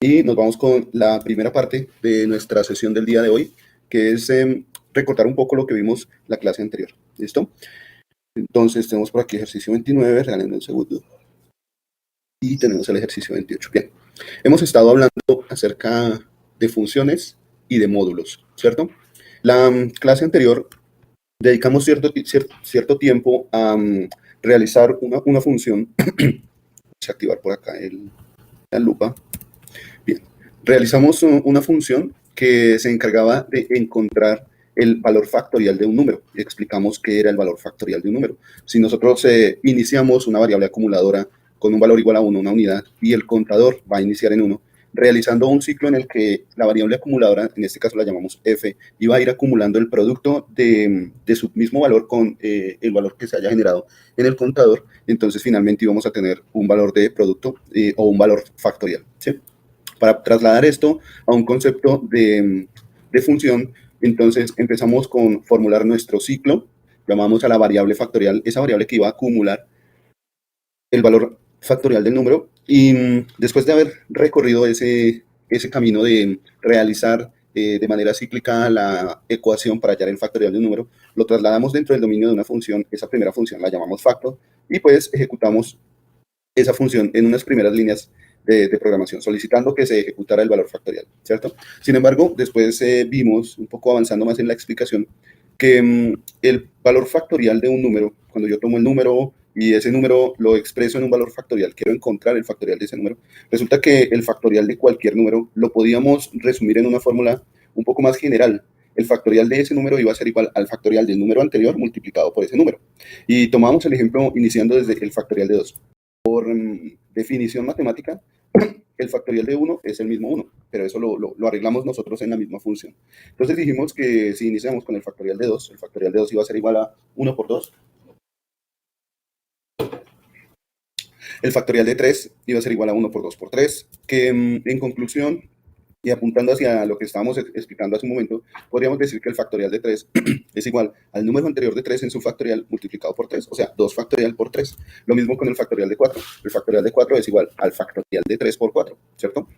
Y nos vamos con la primera parte de nuestra sesión del día de hoy, que es recordar un poco lo que vimos la clase anterior. ¿Listo? Entonces tenemos por aquí ejercicio 29, regálenme un segundo. Y tenemos el ejercicio 28. Bien, hemos estado hablando acerca de funciones y de módulos, ¿cierto? La clase anterior dedicamos cierto tiempo a realizar una función. Vamos a activar por acá la lupa. Bien, realizamos una función que se encargaba de encontrar el valor factorial de un número. Y explicamos qué era el valor factorial de un número. Si nosotros iniciamos una variable acumuladora con un valor igual a 1, una unidad, y el contador va a iniciar en 1, realizando un ciclo en el que la variable acumuladora, en este caso la llamamos f, y va a ir acumulando el producto de su mismo valor con el valor que se haya generado en el contador, entonces finalmente íbamos a tener un valor de producto o un valor factorial, ¿sí? Para trasladar esto a un concepto de función, entonces empezamos con formular nuestro ciclo, llamamos a la variable factorial, esa variable que iba a acumular el valor factorial del número, y después de haber recorrido ese camino de realizar de manera cíclica la ecuación para hallar el factorial de un número, lo trasladamos dentro del dominio de una función. Esa primera función la llamamos factor, y pues ejecutamos esa función en unas primeras líneas de programación, solicitando que se ejecutara el valor factorial, ¿cierto? Sin embargo, después vimos, un poco avanzando más en la explicación, que el valor factorial de un número, cuando yo tomo el número y ese número lo expreso en un valor factorial, quiero encontrar el factorial de ese número, resulta que el factorial de cualquier número lo podíamos resumir en una fórmula un poco más general. El factorial de ese número iba a ser igual al factorial del número anterior multiplicado por ese número. Y tomamos el ejemplo iniciando desde el factorial de 2. Por definición matemática, el factorial de 1 es el mismo 1, pero eso lo arreglamos nosotros en la misma función. Entonces dijimos que si iniciamos con el factorial de 2, el factorial de 2 iba a ser igual a 1 por 2. El factorial de 3 iba a ser igual a 1 por 2 por 3, que en conclusión, y apuntando hacia lo que estábamos explicando hace un momento, podríamos decir que el factorial de 3 es igual al número anterior de 3 en su factorial multiplicado por 3, o sea, 2 factorial por 3. Lo mismo con el factorial de 4. El factorial de 4 es igual al factorial de 3 por 4, ¿cierto?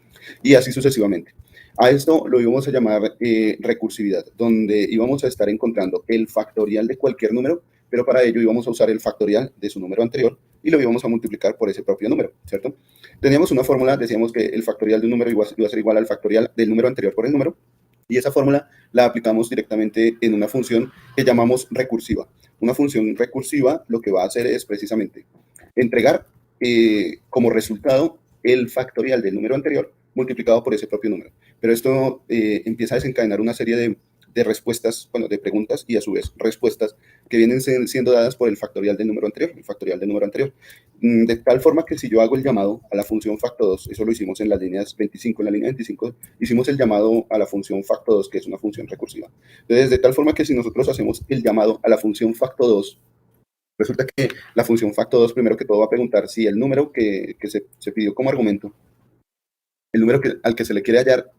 Y así sucesivamente. A esto lo íbamos a llamar recursividad, donde íbamos a estar encontrando el factorial de cualquier número, pero para ello íbamos a usar el factorial de su número anterior y lo íbamos a multiplicar por ese propio número, ¿cierto? Teníamos una fórmula, decíamos que el factorial de un número iba a ser igual al factorial del número anterior por el número, y esa fórmula la aplicamos directamente en una función que llamamos recursiva. Una función recursiva lo que va a hacer es precisamente entregar como resultado el factorial del número anterior multiplicado por ese propio número. Pero esto empieza a desencadenar una serie de respuestas, bueno, de preguntas y a su vez respuestas que vienen siendo dadas por el factorial del número anterior, el factorial del número anterior. De tal forma que si yo hago el llamado a la función facto2, eso lo hicimos en las líneas 25, en la línea 25 hicimos el llamado a la función facto2, que es una función recursiva. Entonces, de tal forma que si nosotros hacemos el llamado a la función facto2, resulta que la función facto2 primero que todo va a preguntar si el número que se pidió como argumento, el número al que se le quiere hallar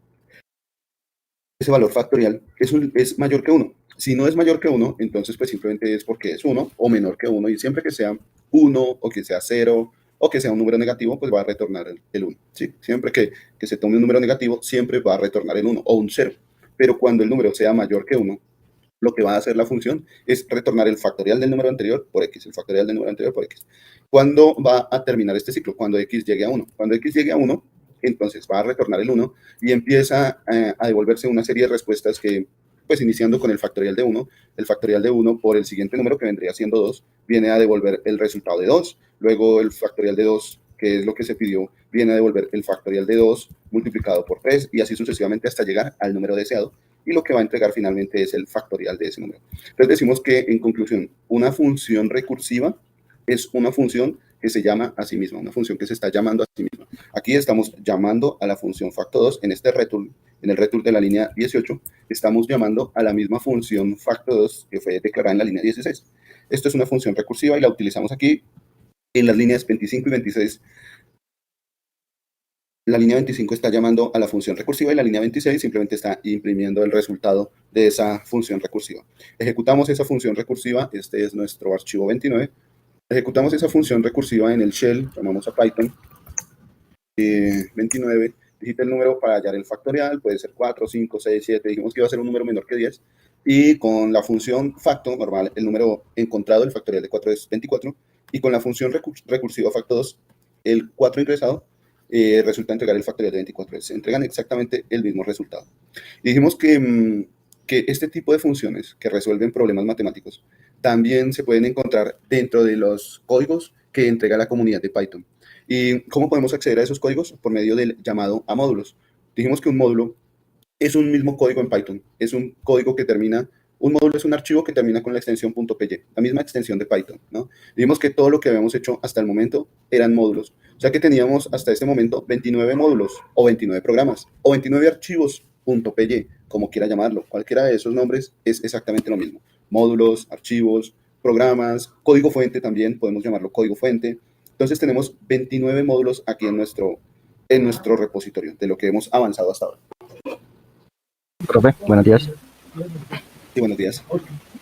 ese valor factorial es mayor que 1. Si no es mayor que 1, entonces pues simplemente es porque es 1 o menor que 1, y siempre que sea 1 o que sea 0 o que sea un número negativo, pues va a retornar el 1. ¿Sí? Siempre que se tome un número negativo, siempre va a retornar el 1 o un 0. Pero cuando el número sea mayor que 1, lo que va a hacer la función es retornar el factorial del número anterior por x, el factorial del número anterior por x. ¿Cuándo va a terminar este ciclo? Cuando x llegue a 1. Cuando x llegue a 1, entonces va a retornar el 1 y empieza a devolverse una serie de respuestas que, pues iniciando con el factorial de 1, el factorial de 1 por el siguiente número que vendría siendo 2, viene a devolver el resultado de 2. Luego el factorial de 2, que es lo que se pidió, viene a devolver el factorial de 2 multiplicado por 3 y así sucesivamente hasta llegar al número deseado. Y lo que va a entregar finalmente es el factorial de ese número. Entonces decimos que, en conclusión, una función recursiva es una función que se llama a sí misma, una función que se está llamando a sí misma. Aquí estamos llamando a la función facto2 en este return, en el return de la línea 18, estamos llamando a la misma función facto2 que fue declarada en la línea 16. Esto es una función recursiva y la utilizamos aquí en las líneas 25 y 26. La línea 25 está llamando a la función recursiva y la línea 26 simplemente está imprimiendo el resultado de esa función recursiva. Ejecutamos esa función recursiva, este es nuestro archivo 29. Ejecutamos esa función recursiva en el shell, llamamos a Python 29, digite el número para hallar el factorial, puede ser 4, 5, 6, 7, dijimos que iba a ser un número menor que 10, y con la función facto normal, el número encontrado, el factorial de 4 es 24, y con la función recursiva facto 2, el 4 ingresado, resulta entregar el factorial de 24. Se entregan exactamente el mismo resultado. Y dijimos que este tipo de funciones que resuelven problemas matemáticos también se pueden encontrar dentro de los códigos que entrega la comunidad de Python. ¿Y cómo podemos acceder a esos códigos? Por medio del llamado a módulos. Dijimos que un módulo es un mismo código en Python. Es un código que termina, un módulo es un archivo que termina con la extensión .py, la misma extensión de Python, ¿no? Dijimos que todo lo que habíamos hecho hasta el momento eran módulos. O sea que teníamos hasta este momento 29 módulos, o 29 programas, o 29 archivos .py, como quiera llamarlo. Cualquiera de esos nombres es exactamente lo mismo. Módulos, archivos, programas, código fuente también, podemos llamarlo código fuente. Entonces tenemos 29 módulos aquí en nuestro repositorio, de lo que hemos avanzado hasta ahora. Profe, buenos días. Sí, buenos días.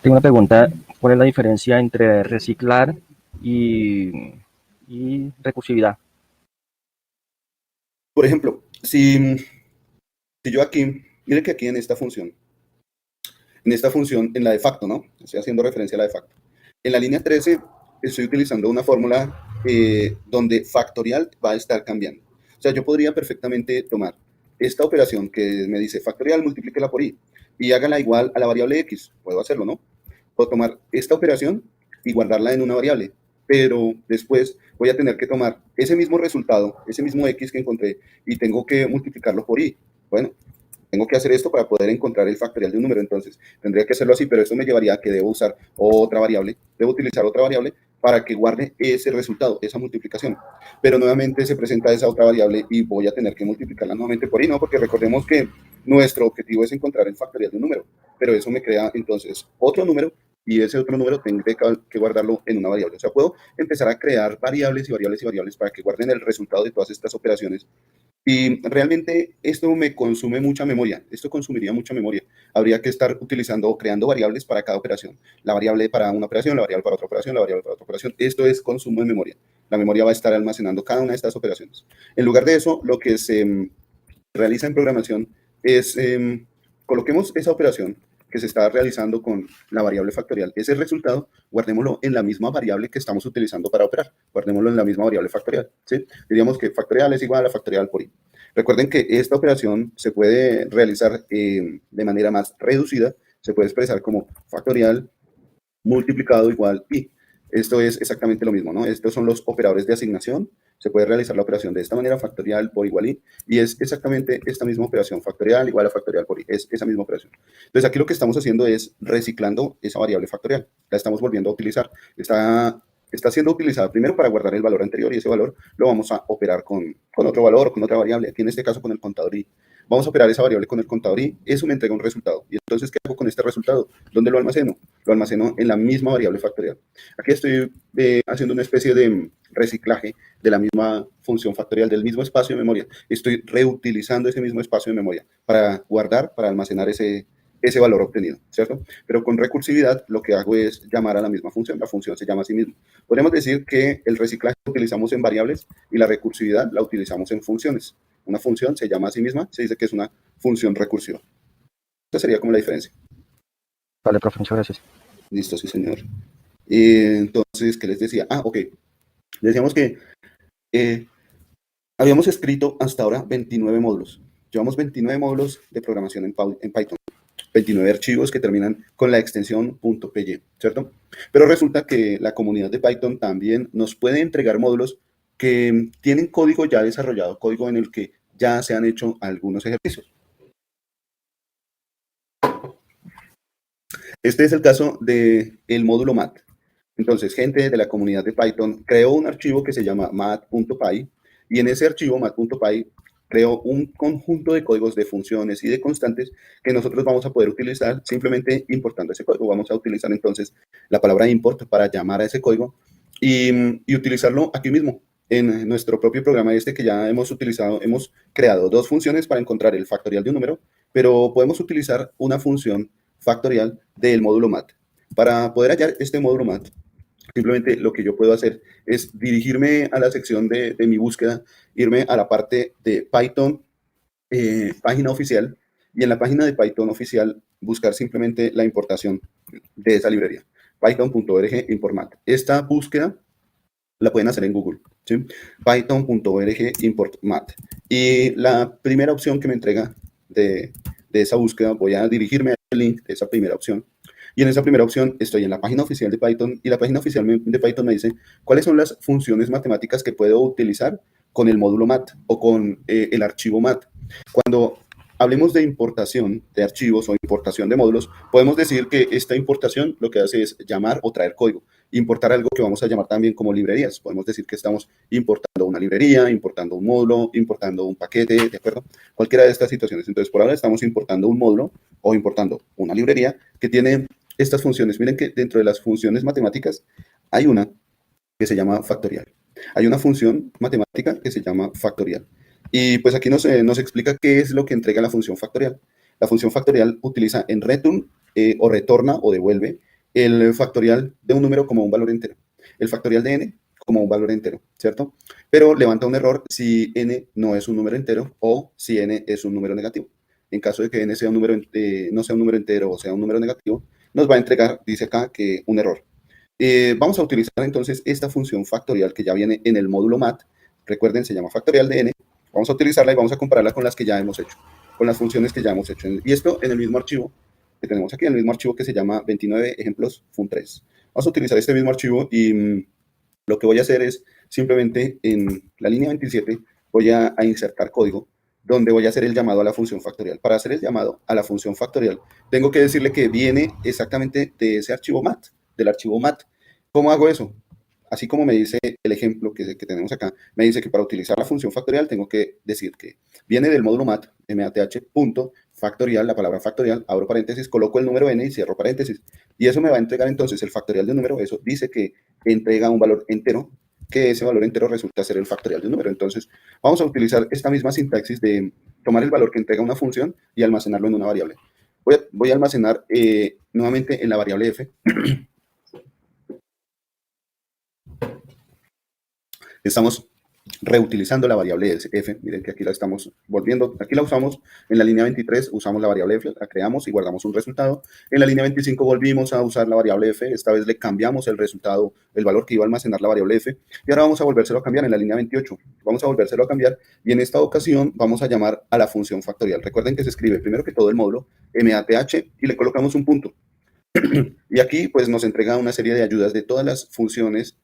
Tengo una pregunta. ¿Cuál es la diferencia entre reciclar y recursividad? Por ejemplo, si yo aquí, mire que aquí en esta función, en la de facto, ¿no? Estoy haciendo referencia a la de facto. En la línea 13 estoy utilizando una fórmula donde factorial va a estar cambiando. O sea, yo podría perfectamente tomar esta operación que me dice factorial, multiplíquela por i y hágala igual a la variable x. Puedo hacerlo, ¿no? Puedo tomar esta operación y guardarla en una variable, pero después voy a tener que tomar ese mismo resultado, ese mismo x que encontré, y tengo que multiplicarlo por i. Bueno, tengo que hacer esto para poder encontrar el factorial de un número, entonces tendría que hacerlo así, pero esto me llevaría a que debo usar otra variable, debo utilizar otra variable para que guarde ese resultado, esa multiplicación. Pero nuevamente se presenta esa otra variable y voy a tener que multiplicarla nuevamente por i, ¿no? Porque recordemos que nuestro objetivo es encontrar el factorial de un número, pero eso me crea entonces otro número y ese otro número tengo que guardarlo en una variable. O sea, puedo empezar a crear variables y variables y variables para que guarden el resultado de todas estas operaciones. Y realmente esto me consume mucha memoria, esto consumiría mucha memoria. Habría que estar utilizando o creando variables para cada operación. La variable para una operación, la variable para otra operación, la variable para otra operación. Esto es consumo de memoria. La memoria va a estar almacenando cada una de estas operaciones. En lugar de eso, lo que se realiza en programación es, coloquemos esa operación que se está realizando con la variable factorial. Ese resultado, guardémoslo en la misma variable que estamos utilizando para operar. Guardémoslo en la misma variable factorial, ¿sí? Diríamos que factorial es igual a factorial por i. Recuerden que esta operación se puede realizar de manera más reducida. Se puede expresar como factorial multiplicado igual i. Esto es exactamente lo mismo, ¿no? Estos son los operadores de asignación. Se puede realizar la operación de esta manera, factorial por igual i, y es exactamente esta misma operación, factorial igual a factorial por i, es esa misma operación. Entonces aquí lo que estamos haciendo es reciclando esa variable factorial, la estamos volviendo a utilizar. Está siendo utilizada primero para guardar el valor anterior y ese valor lo vamos a operar con otro valor o con otra variable, aquí en este caso con el contador i. Vamos a operar esa variable con el contador y eso me entrega un resultado. Y entonces, ¿qué hago con este resultado? ¿Dónde lo almaceno? Lo almaceno en la misma variable factorial. Aquí estoy haciendo una especie de reciclaje de la misma función factorial, del mismo espacio de memoria. Estoy reutilizando ese mismo espacio de memoria para guardar, para almacenar ese valor obtenido, ¿cierto? Pero con recursividad lo que hago es llamar a la misma función. La función se llama a sí misma. Podríamos decir que el reciclaje lo utilizamos en variables y la recursividad la utilizamos en funciones. Una función se llama a sí misma, se dice que es una función recursiva. Esa sería como la diferencia. Vale, profe, muchas gracias. Listo, sí, señor. Entonces, ¿qué les decía? Ok. Decíamos que habíamos escrito hasta ahora 29 módulos. Llevamos 29 módulos de programación en Python. 29 archivos que terminan con la extensión .py, ¿cierto? Pero resulta que la comunidad de Python también nos puede entregar módulos que tienen código ya desarrollado, código en el que ya se han hecho algunos ejercicios. Este es el caso del módulo mat. Entonces, gente de la comunidad de Python creó un archivo que se llama mat.py y en ese archivo mat.py creó un conjunto de códigos de funciones y de constantes que nosotros vamos a poder utilizar simplemente importando ese código. Vamos a utilizar entonces la palabra import para llamar a ese código y utilizarlo aquí mismo en nuestro propio programa que ya hemos utilizado. Hemos creado dos funciones para encontrar el factorial de un número, pero podemos utilizar una función factorial del módulo mat. Para poder hallar este módulo mat, simplemente lo que yo puedo hacer es dirigirme a la sección de mi búsqueda, irme a la parte de Python página oficial, y en la página de Python oficial buscar simplemente la importación de esa librería, python.org import. Esta búsqueda la pueden hacer en Google, ¿sí? Python.org import mat. Y la primera opción que me entrega de esa búsqueda, voy a dirigirme al link de esa primera opción. Y en esa primera opción estoy en la página oficial de Python, y la página oficial de Python me dice cuáles son las funciones matemáticas que puedo utilizar con el módulo mat o con el archivo mat. Cuando hablemos de importación de archivos o importación de módulos, podemos decir que esta importación lo que hace es llamar o traer código. Importar algo que vamos a llamar también como librerías. Podemos decir que estamos importando una librería, importando un módulo, importando un paquete, ¿de acuerdo? Cualquiera de estas situaciones. Entonces, por ahora estamos importando un módulo o importando una librería que tiene estas funciones. Miren que dentro de las funciones matemáticas hay una que se llama factorial. Hay una función matemática que se llama factorial. Y pues aquí nos explica qué es lo que entrega la función factorial. La función factorial utiliza en return o retorna o devuelve el factorial de un número como un valor entero. El factorial de n como un valor entero, ¿cierto? Pero levanta un error si n no es un número entero o si n es un número negativo. En caso de que n sea un número, no sea un número entero o sea un número negativo, nos va a entregar, dice acá, que un error. Vamos a utilizar entonces esta función factorial que ya viene en el módulo mat. Recuerden, se llama factorial de n. Vamos a utilizarla y vamos a compararla con las que ya hemos hecho, con las funciones que ya hemos hecho. Y esto en el mismo archivo que tenemos aquí, en el mismo archivo que se llama 29 ejemplos fun3. Vamos a utilizar este mismo archivo y lo que voy a hacer es simplemente en la línea 27 voy a insertar código donde voy a hacer el llamado a la función factorial. Para hacer el llamado a la función factorial, tengo que decirle que viene exactamente de ese archivo mat, del archivo mat. ¿Cómo hago eso? Así como me dice el ejemplo que tenemos acá, me dice que para utilizar la función factorial tengo que decir que viene del módulo mat, math.factorial, la palabra factorial, abro paréntesis, coloco el número n y cierro paréntesis. Y eso me va a entregar entonces el factorial de un número. Eso dice que entrega un valor entero, que ese valor entero resulta ser el factorial de un número. Entonces, vamos a utilizar esta misma sintaxis de tomar el valor que entrega una función y almacenarlo en una variable. Voy a almacenar nuevamente en la variable f. Estamos reutilizando la variable f. Miren que aquí la estamos volviendo. Aquí la usamos en la línea 23, usamos la variable f, la creamos y guardamos un resultado. En la línea 25 volvimos a usar la variable f. Esta vez le cambiamos el resultado, el valor que iba a almacenar la variable f. Y ahora vamos a volvérselo a cambiar en la línea 28. Vamos a volvérselo a cambiar y en esta ocasión vamos a llamar a la función factorial. Recuerden que se escribe primero que todo el módulo math y le colocamos un punto. Y aquí pues nos entrega una serie de ayudas de todas las funciones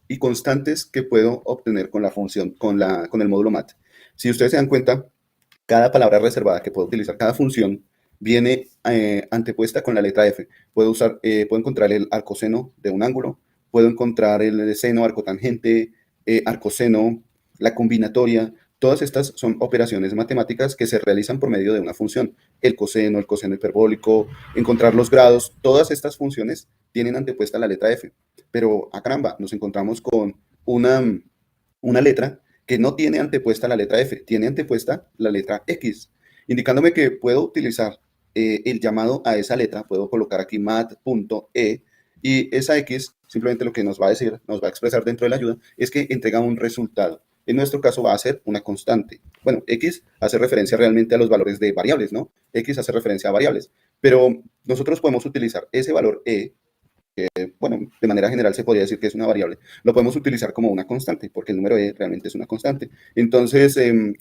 y constantes que puedo obtener con la función, con el módulo mat. Si ustedes se dan cuenta, cada palabra reservada que puedo utilizar, cada función, viene antepuesta con la letra F. Puedo encontrar el arcoseno de un ángulo, puedo encontrar el seno, arcotangente, arcoseno, la combinatoria. Todas estas son operaciones matemáticas que se realizan por medio de una función. El coseno hiperbólico, encontrar los grados, todas estas funciones tienen antepuesta la letra F. Pero, caramba, nos encontramos con una letra que no tiene antepuesta la letra F, tiene antepuesta la letra X, indicándome que puedo utilizar el llamado a esa letra, puedo colocar aquí mat.e, y esa X simplemente lo que nos va a decir, nos va a expresar dentro de la ayuda, es que entrega un resultado. En nuestro caso va a ser una constante. Bueno, X hace referencia realmente a los valores de variables, ¿no? X hace referencia a variables, pero nosotros podemos utilizar ese valor E, bueno, de manera general se podría decir que es una variable, lo podemos utilizar como una constante, porque el número e realmente es una constante. Entonces,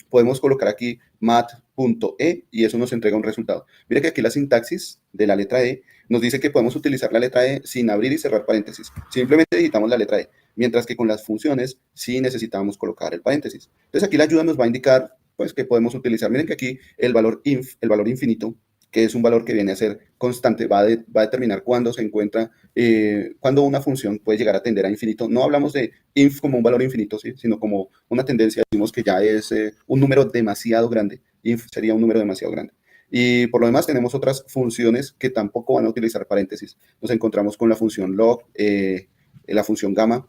podemos colocar aquí mat.e y eso nos entrega un resultado. Mira que aquí la sintaxis de la letra e nos dice que podemos utilizar la letra e sin abrir y cerrar paréntesis. Simplemente digitamos la letra e, mientras que con las funciones sí necesitamos colocar el paréntesis. Entonces, aquí la ayuda nos va a indicar pues, que podemos utilizar. Miren que aquí el valor inf, el valor infinito, que es un valor que viene a ser constante, va a determinar cuándo se encuentra, cuándo una función puede llegar a tender a infinito. No hablamos de inf como un valor infinito, ¿sí? Sino como una tendencia, decimos que ya es un número demasiado grande. Inf sería un número demasiado grande. Y por lo demás tenemos otras funciones que tampoco van a utilizar paréntesis. Nos encontramos con la función log, la función gamma,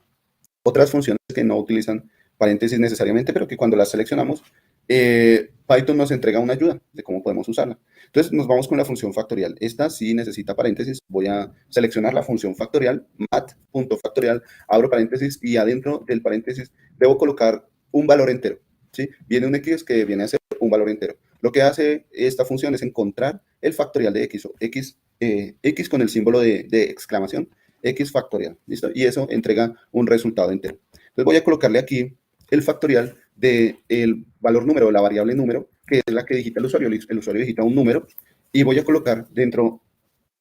otras funciones que no utilizan paréntesis necesariamente, pero que cuando las seleccionamos, Python nos entrega una ayuda de cómo podemos usarla. Entonces nos vamos con la función factorial. Esta sí necesita paréntesis. Voy a seleccionar la función factorial, mat.factorial, abro paréntesis y adentro del paréntesis debo colocar un valor entero, ¿sí? Viene un X que viene a ser un valor entero. Lo que hace esta función es encontrar el factorial de x, o x con el símbolo de exclamación, x factorial, ¿listo? Y eso entrega un resultado entero. Entonces voy a colocarle aquí el factorial del valor número, la variable número, que es la que digita el usuario. El usuario digita un número y voy a colocar dentro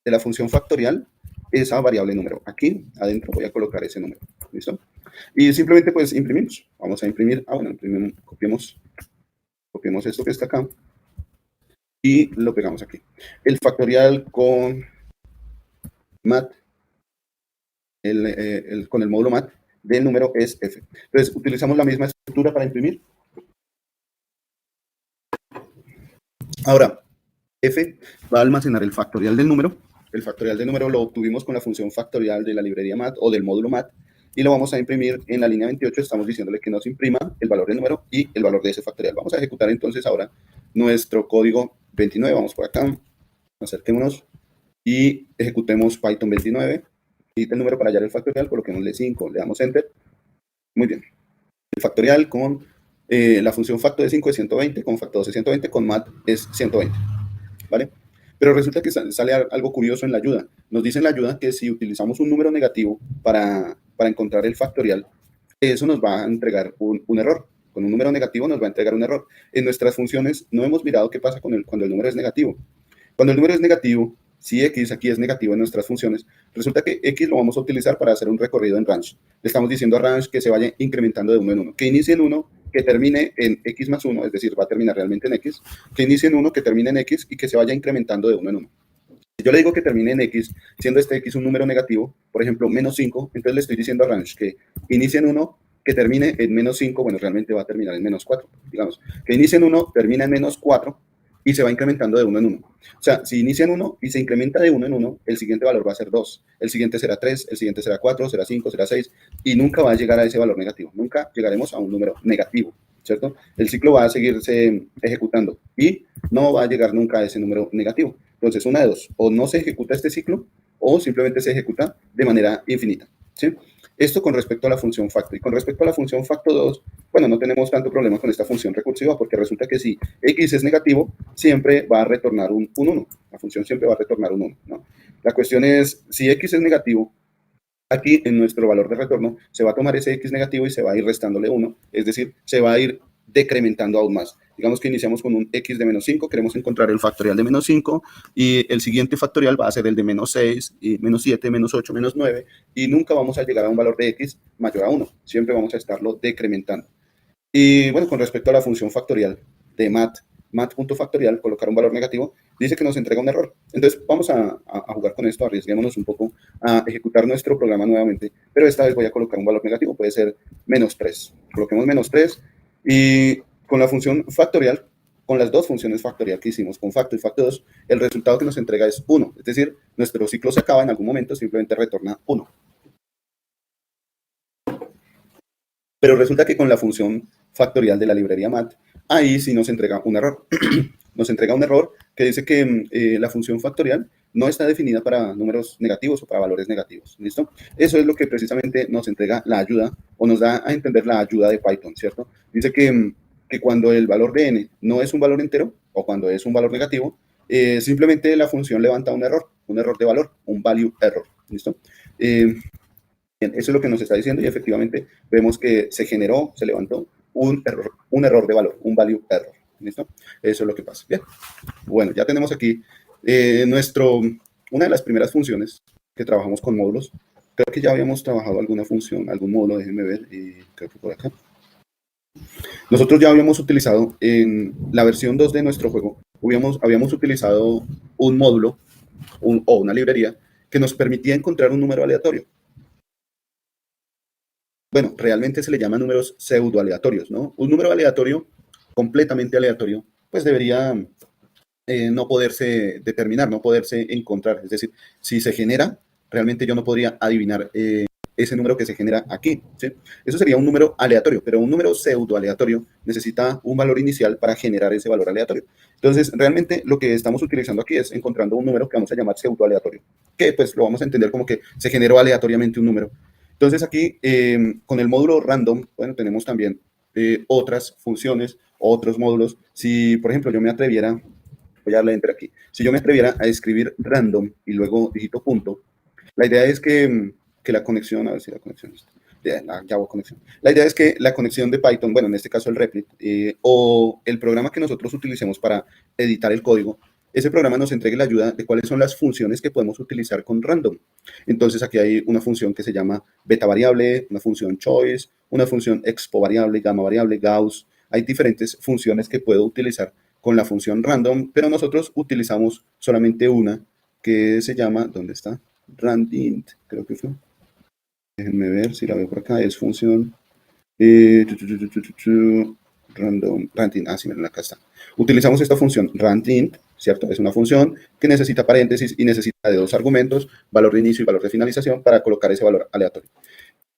de la función factorial esa variable número. Aquí adentro voy a colocar ese número, ¿listo? Y simplemente pues imprimimos. Vamos a imprimir, copiemos esto que está acá y lo pegamos aquí. El factorial con mat, con el módulo mat del número es f. Entonces utilizamos la misma estructura para imprimir. Ahora, f va a almacenar el factorial del número. El factorial del número lo obtuvimos con la función factorial de la librería mat o del módulo mat y lo vamos a imprimir en la línea 28. Estamos diciéndole que nos imprima el valor del número y el valor de ese factorial. Vamos a ejecutar entonces ahora nuestro código 29. Vamos por acá, acerquémonos y ejecutemos Python 29. Digita el número para hallar el factorial, coloquémosle 5, le damos Enter. Muy bien. El factorial con la función facto de 5 es 120, con facto 12 es 120, con mat es 120. ¿Vale? Pero resulta que sale algo curioso en la ayuda. Nos dice en la ayuda que si utilizamos un número negativo para encontrar el factorial, eso nos va a entregar un error. Con un número negativo nos va a entregar un error. En nuestras funciones no hemos mirado qué pasa cuando el número es negativo. Cuando el número es negativo, si x aquí es negativo en nuestras funciones, resulta que x lo vamos a utilizar para hacer un recorrido en range. Le estamos diciendo a range que se vaya incrementando de 1 en 1, que inicie en 1, que termine en x más 1, es decir, va a terminar realmente en x, que inicie en 1, que termine en x y que se vaya incrementando de 1 en 1. Si yo le digo que termine en x, siendo este x un número negativo, por ejemplo, menos 5, entonces le estoy diciendo a range que inicie en 1, que termine en menos 5, bueno, realmente va a terminar en menos 4, digamos, que inicie en 1, termina en menos 4, y se va incrementando de 1 en 1. O sea, si inicia en 1 y se incrementa de 1 en 1, el siguiente valor va a ser 2, el siguiente será 3, el siguiente será 4, será 5, será 6, y nunca va a llegar a ese valor negativo. Nunca llegaremos a un número negativo, ¿cierto? El ciclo va a seguirse ejecutando y no va a llegar nunca a ese número negativo. Entonces, una de dos, o no se ejecuta este ciclo, o simplemente se ejecuta de manera infinita, ¿sí? Esto con respecto a la función facto. Y con respecto a la función facto 2, bueno, no tenemos tanto problema con esta función recursiva porque resulta que si x es negativo, siempre va a retornar un 1. La función siempre va a retornar un 1, ¿no? La cuestión es, si x es negativo, aquí en nuestro valor de retorno se va a tomar ese x negativo y se va a ir restándole 1, es decir, se va a ir decrementando aún más. Digamos que iniciamos con un x de menos 5, queremos encontrar el factorial de menos 5 y el siguiente factorial va a ser el de menos 6, y menos 7, menos 8, menos 9 y nunca vamos a llegar a un valor de x mayor a 1, siempre vamos a estarlo decrementando. Y bueno, con respecto a la función factorial de mat.factorial, colocar un valor negativo, dice que nos entrega un error. Entonces vamos a jugar con esto, arriesguémonos un poco a ejecutar nuestro programa nuevamente, pero esta vez voy a colocar un valor negativo, puede ser menos 3. Coloquemos menos 3 y con la función factorial, con las dos funciones factorial que hicimos, con facto y facto 2, el resultado que nos entrega es 1. Es decir, nuestro ciclo se acaba en algún momento, simplemente retorna 1. Pero resulta que con la función factorial de la librería mat, ahí sí nos entrega un error. Nos entrega un error que dice que la función factorial no está definida para números negativos o para valores negativos, ¿listo? Eso es lo que precisamente nos entrega la ayuda, o nos da a entender la ayuda de Python, ¿cierto? Dice que cuando el valor de n no es un valor entero, o cuando es un valor negativo, simplemente la función levanta un error de valor, un value error, ¿listo? Bien, eso es lo que nos está diciendo y efectivamente vemos que se levantó un error de valor, un value error. ¿Listo? Eso es lo que pasa. Bien. Bueno, ya tenemos aquí una de las primeras funciones que trabajamos con módulos. Creo que ya habíamos trabajado alguna función, algún módulo, déjenme ver, creo que por acá. Nosotros ya habíamos utilizado en la versión 2 de nuestro juego, habíamos utilizado un módulo o una librería que nos permitía encontrar un número aleatorio. Bueno, realmente se le llama números pseudo aleatorios, ¿no? Un número aleatorio, completamente aleatorio, pues debería no poderse determinar, no poderse encontrar. Es decir, si se genera, realmente yo no podría adivinar ese número que se genera aquí, ¿sí? Eso sería un número aleatorio, pero un número pseudo aleatorio necesita un valor inicial para generar ese valor aleatorio. Entonces, realmente lo que estamos utilizando aquí es encontrando un número que vamos a llamar pseudo aleatorio, que pues lo vamos a entender como que se generó aleatoriamente un número. Entonces aquí, con el módulo random, bueno, tenemos también otras funciones, otros módulos. Si, por ejemplo, yo me atreviera, voy a darle enter aquí, si yo me atreviera a escribir random y luego dígito punto, la idea es que la conexión, a ver si la conexión está. Ya hubo conexión. La idea es que la conexión de Python, bueno, en este caso el Replit, o el programa que nosotros utilicemos para editar el código, ese programa nos entregue la ayuda de cuáles son las funciones que podemos utilizar con random. Entonces aquí hay una función que se llama beta variable, una función choice, una función expo variable, gamma variable, Gauss. Hay diferentes funciones que puedo utilizar con la función random, pero nosotros utilizamos solamente una que se llama, ¿dónde está? Randint, creo que fue. Déjenme ver si la veo por acá. Es función random, randint. Ah, sí, miren, acá está. Utilizamos esta función randint, ¿cierto? Es una función que necesita paréntesis y necesita de dos argumentos, valor de inicio y valor de finalización, para colocar ese valor aleatorio.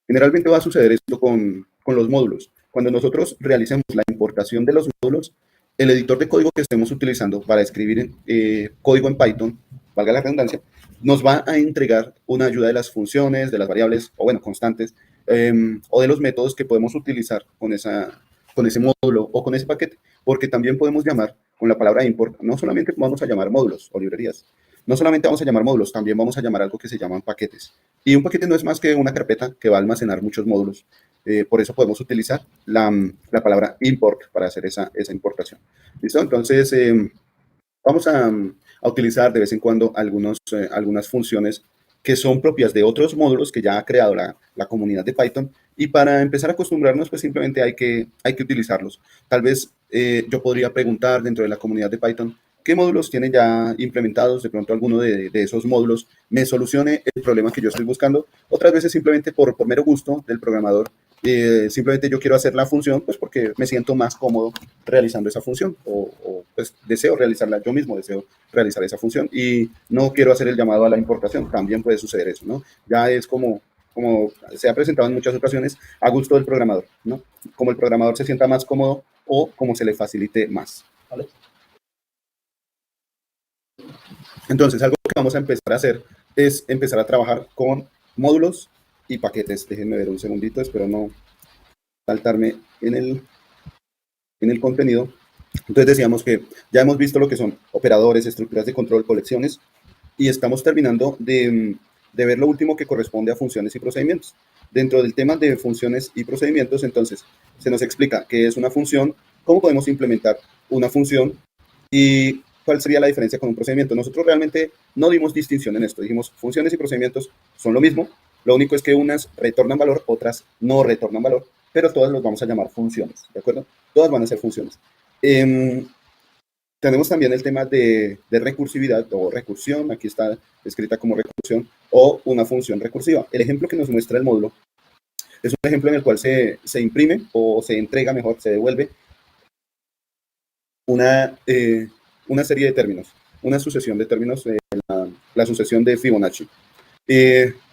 Generalmente va a suceder esto con los módulos. Cuando nosotros realicemos la importación de los módulos, el editor de código que estemos utilizando para escribir código en Python, valga la redundancia, nos va a entregar una ayuda de las funciones, de las variables, o bueno, constantes, o de los métodos que podemos utilizar con ese módulo o con ese paquete, porque también podemos llamar con la palabra import, no solamente vamos a llamar módulos o librerías, no solamente vamos a llamar módulos, también vamos a llamar algo que se llaman paquetes. Y un paquete no es más que una carpeta que va a almacenar muchos módulos. Por eso podemos utilizar la palabra import para hacer esa importación. ¿Listo? Entonces, vamos a utilizar de vez en cuando algunas funciones que son propias de otros módulos que ya ha creado la comunidad de Python, y para empezar a acostumbrarnos, pues simplemente hay que utilizarlos. Tal vez yo podría preguntar dentro de la comunidad de Python qué módulos tienen ya implementados, de pronto alguno de esos módulos me solucione el problema que yo estoy buscando. Otras veces simplemente por mero gusto del programador, simplemente yo quiero hacer la función, pues porque me siento más cómodo realizando esa función, o pues deseo realizarla yo mismo, deseo realizar esa función y no quiero hacer el llamado a la importación. También puede suceder eso, ¿no? Ya es como se ha presentado en muchas ocasiones, a gusto del programador, ¿no? Como el programador se sienta más cómodo o como se le facilite más, ¿vale? Entonces, algo que vamos a empezar a hacer es empezar a trabajar con módulos y paquetes. Déjenme ver un segundito, espero no saltarme en el contenido. Entonces decíamos que ya hemos visto lo que son operadores, estructuras de control, colecciones, y estamos terminando de ver lo último que corresponde a funciones y procedimientos. Dentro del tema de funciones y procedimientos, entonces, se nos explica qué es una función, cómo podemos implementar una función y cuál sería la diferencia con un procedimiento. Nosotros realmente no dimos distinción en esto. Dijimos, funciones y procedimientos son lo mismo. Lo único es que unas retornan valor, otras no retornan valor, pero todas los vamos a llamar funciones, ¿de acuerdo? Todas van a ser funciones. Tenemos también el tema de recursividad o recursión. Aquí está escrita como recursión o una función recursiva. El ejemplo que nos muestra el módulo es un ejemplo en el cual se imprime o se entrega, mejor, se devuelve una serie de términos, una sucesión de términos, la sucesión de Fibonacci.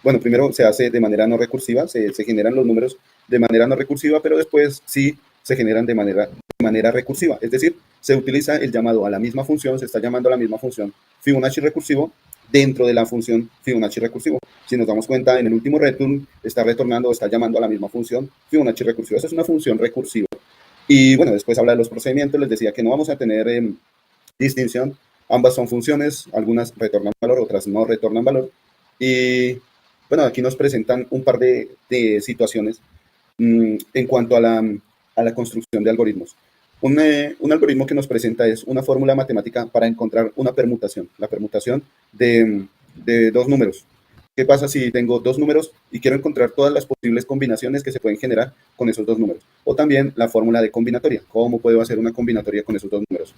Bueno, primero se hace de manera no recursiva, se generan los números de manera no recursiva, pero después sí se generan de manera recursiva. Es decir, se utiliza el llamado a la misma función, se está llamando a la misma función Fibonacci recursivo dentro de la función Fibonacci recursivo. Si nos damos cuenta, en el último return está retornando, está llamando a la misma función Fibonacci recursiva. Esa es una función recursiva. Y bueno, después habla de los procedimientos. Les decía que no vamos a tener distinción. Ambas son funciones, algunas retornan valor, otras no retornan valor. Y bueno, aquí nos presentan un par de situaciones en cuanto a la construcción de algoritmos. Un algoritmo que nos presenta es una fórmula matemática para encontrar una permutación, la permutación de dos números. ¿Qué pasa si tengo dos números y quiero encontrar todas las posibles combinaciones que se pueden generar con esos dos números? O también la fórmula de combinatoria. ¿Cómo puedo hacer una combinatoria con esos dos números?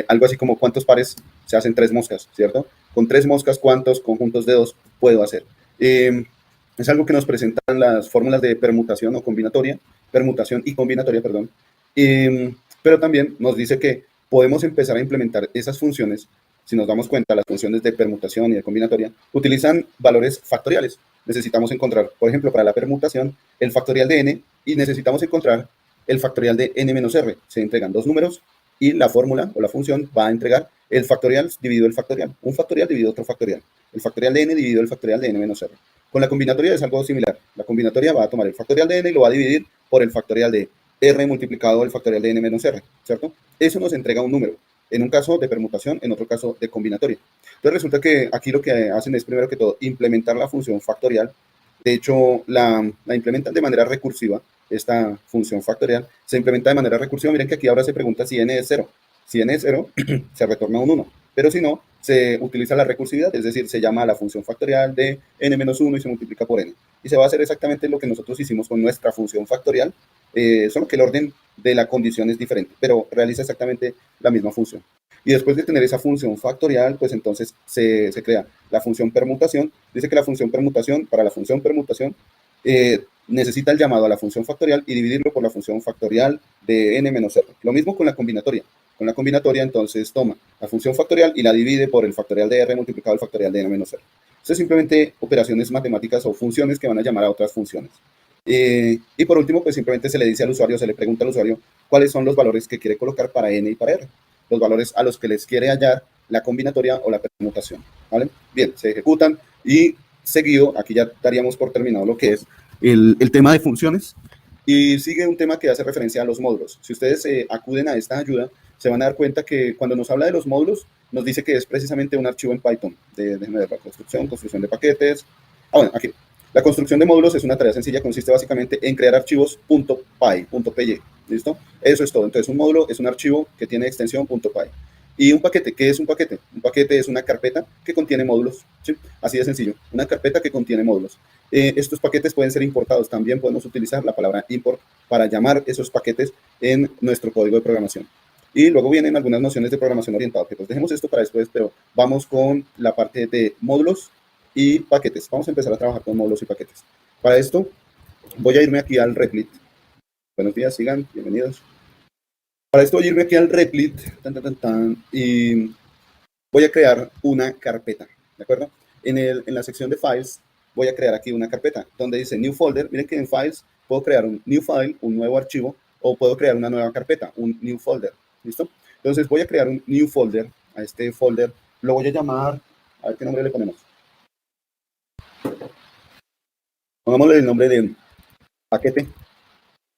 Algo así como cuántos pares se hacen tres moscas, ¿cierto? Con tres moscas, ¿cuántos conjuntos de dos puedo hacer? Es algo que nos presentan las fórmulas de permutación o combinatoria, permutación y combinatoria, perdón. Pero también nos dice que podemos empezar a implementar esas funciones. Si nos damos cuenta, las funciones de permutación y de combinatoria utilizan valores factoriales. Necesitamos encontrar, por ejemplo, para la permutación, el factorial de n, y necesitamos encontrar el factorial de n menos r. Se entregan dos números y la fórmula o la función va a entregar el factorial dividido el factorial. Un factorial dividido otro factorial. El factorial de n dividido el factorial de n menos r. Con la combinatoria es algo similar. La combinatoria va a tomar el factorial de n y lo va a dividir por el factorial de R multiplicado el factorial de N menos R, ¿cierto? Eso nos entrega un número, en un caso de permutación, en otro caso de combinatoria. Entonces resulta que aquí lo que hacen es, primero que todo, implementar la función factorial. De hecho, la implementan de manera recursiva, esta función factorial se implementa de manera recursiva. Miren que aquí ahora se pregunta si n es 0. Si n es 0, se retorna un 1. Pero si no, se utiliza la recursividad, es decir, se llama a la función factorial de n menos 1 y se multiplica por n. Y se va a hacer exactamente lo que nosotros hicimos con nuestra función factorial, solo que el orden de la condición es diferente, pero realiza exactamente la misma función. Y después de tener esa función factorial, pues entonces se crea la función permutación. Dice que la función permutación, para la función permutación, necesita el llamado a la función factorial y dividirlo por la función factorial de n menos r. Lo mismo con la combinatoria. Con la combinatoria, entonces, toma la función factorial y la divide por el factorial de r multiplicado el factorial de n menos r. Esto es simplemente operaciones matemáticas o funciones que van a llamar a otras funciones. Y por último, pues simplemente se le dice al usuario, se le pregunta al usuario cuáles son los valores que quiere colocar para n y para r. Los valores a los que les quiere hallar la combinatoria o la permutación, ¿vale? Bien, se ejecutan y seguido, aquí ya daríamos por terminado lo que es el tema de funciones, y sigue un tema que hace referencia a los módulos. Si ustedes acuden a esta ayuda, se van a dar cuenta que cuando nos habla de los módulos, nos dice que es precisamente un archivo en Python, déjenme ver la construcción de paquetes. Bueno, aquí. La construcción de módulos es una tarea sencilla, consiste básicamente en crear archivos .py, ¿listo? Eso es todo. Entonces, un módulo es un archivo que tiene extensión .py. Y un paquete, ¿qué es un paquete? Un paquete es una carpeta que contiene módulos, ¿sí? Así de sencillo, una carpeta que contiene módulos. Estos paquetes pueden ser importados, también podemos utilizar la palabra import para llamar esos paquetes en nuestro código de programación. Y luego vienen algunas nociones de programación orientada a objetos. Dejemos esto para después, pero vamos con la parte de módulos y paquetes. Vamos a empezar a trabajar con módulos y paquetes. Para esto, voy a irme aquí al Replit. Buenos días, sigan, bienvenidos. Para esto voy a irme aquí al Replit, y voy a crear una carpeta, ¿de acuerdo? En la sección de Files, voy a crear aquí una carpeta donde dice New Folder. Miren que en Files puedo crear un New File, un nuevo archivo, o puedo crear una nueva carpeta, un New Folder, ¿listo? Entonces voy a crear un New Folder. A este folder lo voy a llamar, a ver qué nombre le ponemos. Pongámosle el nombre de paquete,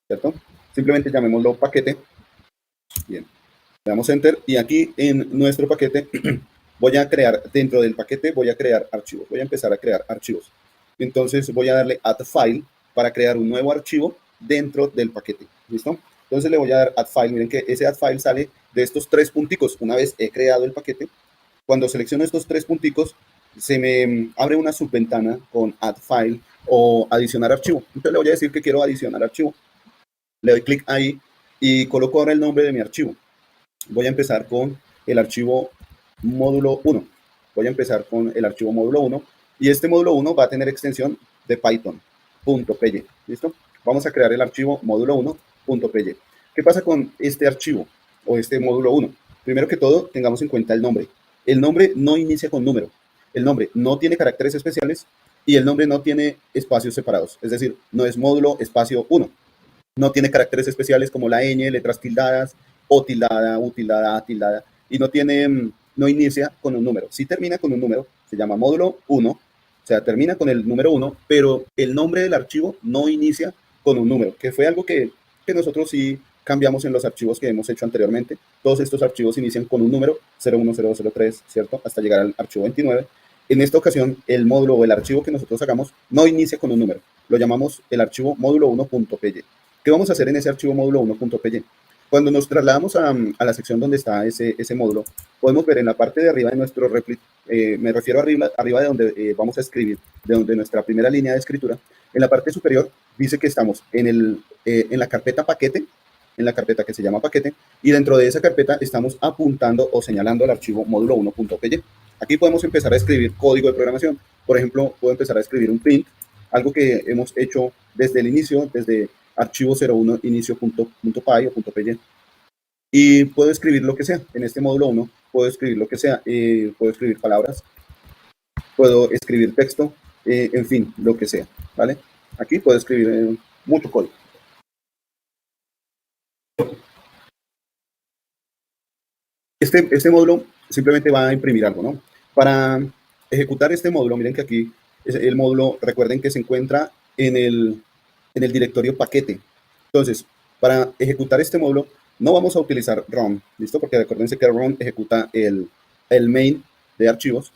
¿cierto? Simplemente llamémoslo paquete. Bien, le damos Enter y aquí en nuestro paquete voy a crear, dentro del paquete voy a crear archivos. Voy a empezar a crear archivos. Entonces voy a darle Add File para crear un nuevo archivo dentro del paquete. ¿Listo? Entonces le voy a dar Add File. Miren que ese Add File sale de estos tres punticos. Una vez he creado el paquete, cuando selecciono estos tres punticos, se me abre una subventana con Add File o adicionar archivo. Entonces le voy a decir que quiero adicionar archivo. Le doy clic ahí y coloco ahora el nombre de mi archivo. Voy a empezar con el archivo módulo 1. Voy a empezar con el archivo módulo 1 y este módulo 1 va a tener extensión de Python.py. ¿Listo? Vamos a crear el archivo módulo 1.py. ¿Qué pasa con este archivo o este módulo 1? Primero que todo, tengamos en cuenta el nombre. El nombre no inicia con número. El nombre no tiene caracteres especiales y el nombre no tiene espacios separados. Es decir, no es módulo espacio 1. No tiene caracteres especiales como la ñ, letras tildadas, o tildada, u tildada, a tildada, y no inicia con un número. Si termina con un número, se llama módulo 1, o sea, termina con el número 1, pero el nombre del archivo no inicia con un número, que fue algo que nosotros sí cambiamos en los archivos que hemos hecho anteriormente. Todos estos archivos inician con un número, 010003, ¿cierto? Hasta llegar al archivo 29. En esta ocasión, el módulo o el archivo que nosotros hagamos no inicia con un número. Lo llamamos el archivo módulo 1.py. ¿Qué vamos a hacer en ese archivo módulo 1.py? Cuando nos trasladamos a la sección donde está ese módulo, podemos ver en la parte de arriba de nuestro replit, me refiero arriba de donde vamos a escribir, de donde nuestra primera línea de escritura, en la parte superior dice que estamos en la carpeta paquete, en la carpeta que se llama paquete, y dentro de esa carpeta estamos apuntando o señalando el archivo módulo 1.py. Aquí podemos empezar a escribir código de programación. Por ejemplo, puedo empezar a escribir un print, algo que hemos hecho desde el inicio, desde archivo 01 inicio.py o .py, y puedo escribir lo que sea. En este módulo 1 puedo escribir lo que sea, puedo escribir palabras, puedo escribir texto, en fin, lo que sea, ¿vale? Aquí puedo escribir mucho código. Este módulo simplemente va a imprimir algo, ¿no? Para ejecutar este módulo, miren que aquí el módulo, recuerden que se encuentra en el directorio paquete. Entonces, Para ejecutar este módulo no vamos a utilizar run, ¿listo? Porque recuérdense que run ejecuta el main de archivos.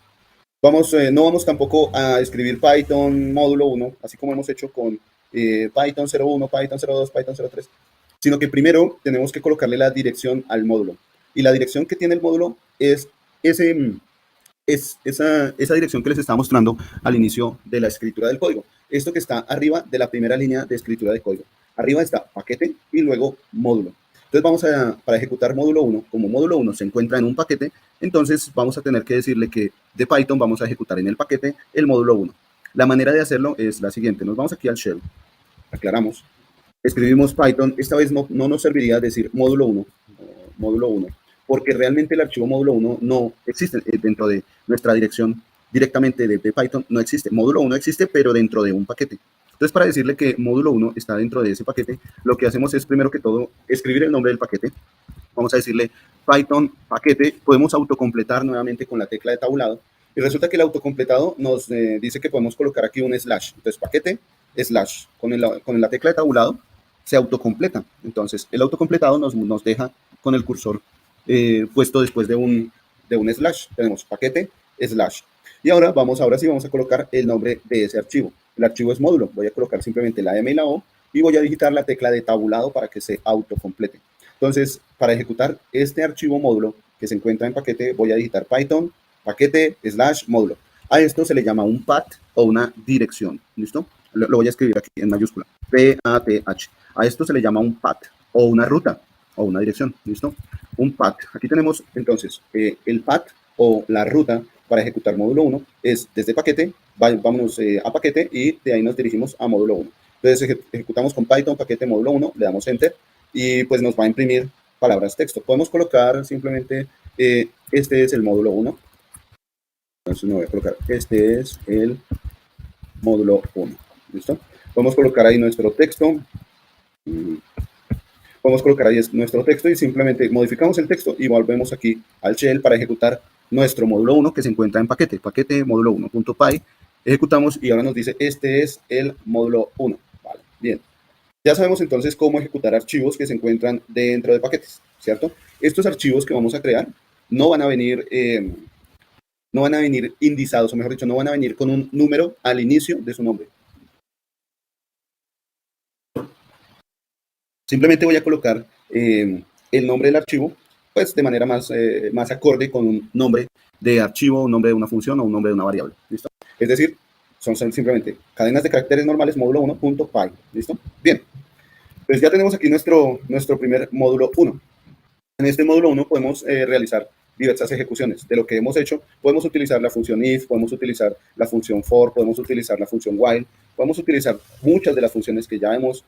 No vamos tampoco a escribir Python módulo 1, así como hemos hecho con Python 01, Python 02, Python 03, sino que primero tenemos que colocarle la dirección al módulo. Y la dirección que tiene el módulo es esa dirección que les estaba mostrando al inicio de la escritura del código. Esto que está arriba de la primera línea de escritura de código. Arriba está paquete y luego módulo. Entonces para ejecutar módulo 1, como módulo 1 se encuentra en un paquete, entonces vamos a tener que decirle que de Python vamos a ejecutar en el paquete el módulo 1. La manera de hacerlo es la siguiente. Nos vamos aquí al shell, aclaramos, escribimos Python. Esta vez no nos serviría decir módulo 1, porque realmente el archivo módulo 1 no existe dentro de nuestra dirección directamente de Python, no existe. Módulo 1 existe, pero dentro de un paquete. Entonces, para decirle que módulo 1 está dentro de ese paquete, lo que hacemos es, primero que todo, escribir el nombre del paquete. Vamos a decirle Python paquete. Podemos autocompletar nuevamente con la tecla de tabulado. Y resulta que el autocompletado nos dice que podemos colocar aquí un slash. Entonces, paquete, slash. Con la tecla de tabulado se autocompleta. Entonces, el autocompletado nos deja con el cursor puesto después de un slash. Tenemos paquete, slash. Y ahora sí vamos a colocar el nombre de ese archivo. El archivo es módulo. Voy a colocar simplemente la M y la O y voy a digitar la tecla de tabulado para que se autocomplete. Entonces, para ejecutar este archivo módulo que se encuentra en paquete, voy a digitar Python, paquete, slash, módulo. A esto se le llama un path o una dirección. ¿Listo? Lo voy a escribir aquí en mayúscula. P-A-T-H. A esto se le llama un path o una ruta o una dirección. ¿Listo? Un path. Aquí tenemos entonces el path o la ruta para ejecutar módulo 1 es desde paquete, vámonos a paquete y de ahí nos dirigimos a módulo 1. Entonces ejecutamos con Python paquete módulo 1, le damos enter y pues nos va a imprimir palabras texto. Podemos colocar simplemente este es el módulo 1. Entonces me voy a colocar este es el módulo 1. ¿Listo? Podemos colocar ahí nuestro texto. Podemos colocar ahí nuestro texto y simplemente modificamos el texto y volvemos aquí al shell para ejecutar nuestro módulo 1 que se encuentra en paquete módulo 1.py. Ejecutamos y ahora nos dice este es el módulo 1. Vale, bien. Ya sabemos entonces cómo ejecutar archivos que se encuentran dentro de paquetes, ¿cierto? Estos archivos que vamos a crear no van a venir indizados, o mejor dicho, no van a venir con un número al inicio de su nombre. Simplemente voy a colocar el nombre del archivo, pues de manera más acorde con un nombre de archivo, un nombre de una función o un nombre de una variable, ¿listo? Es decir, son simplemente cadenas de caracteres normales módulo 1.py, ¿listo? Bien, pues ya tenemos aquí nuestro primer módulo 1. En este módulo 1 podemos realizar diversas ejecuciones. De lo que hemos hecho, podemos utilizar la función if, podemos utilizar la función for, podemos utilizar la función while, podemos utilizar muchas de las funciones que ya hemos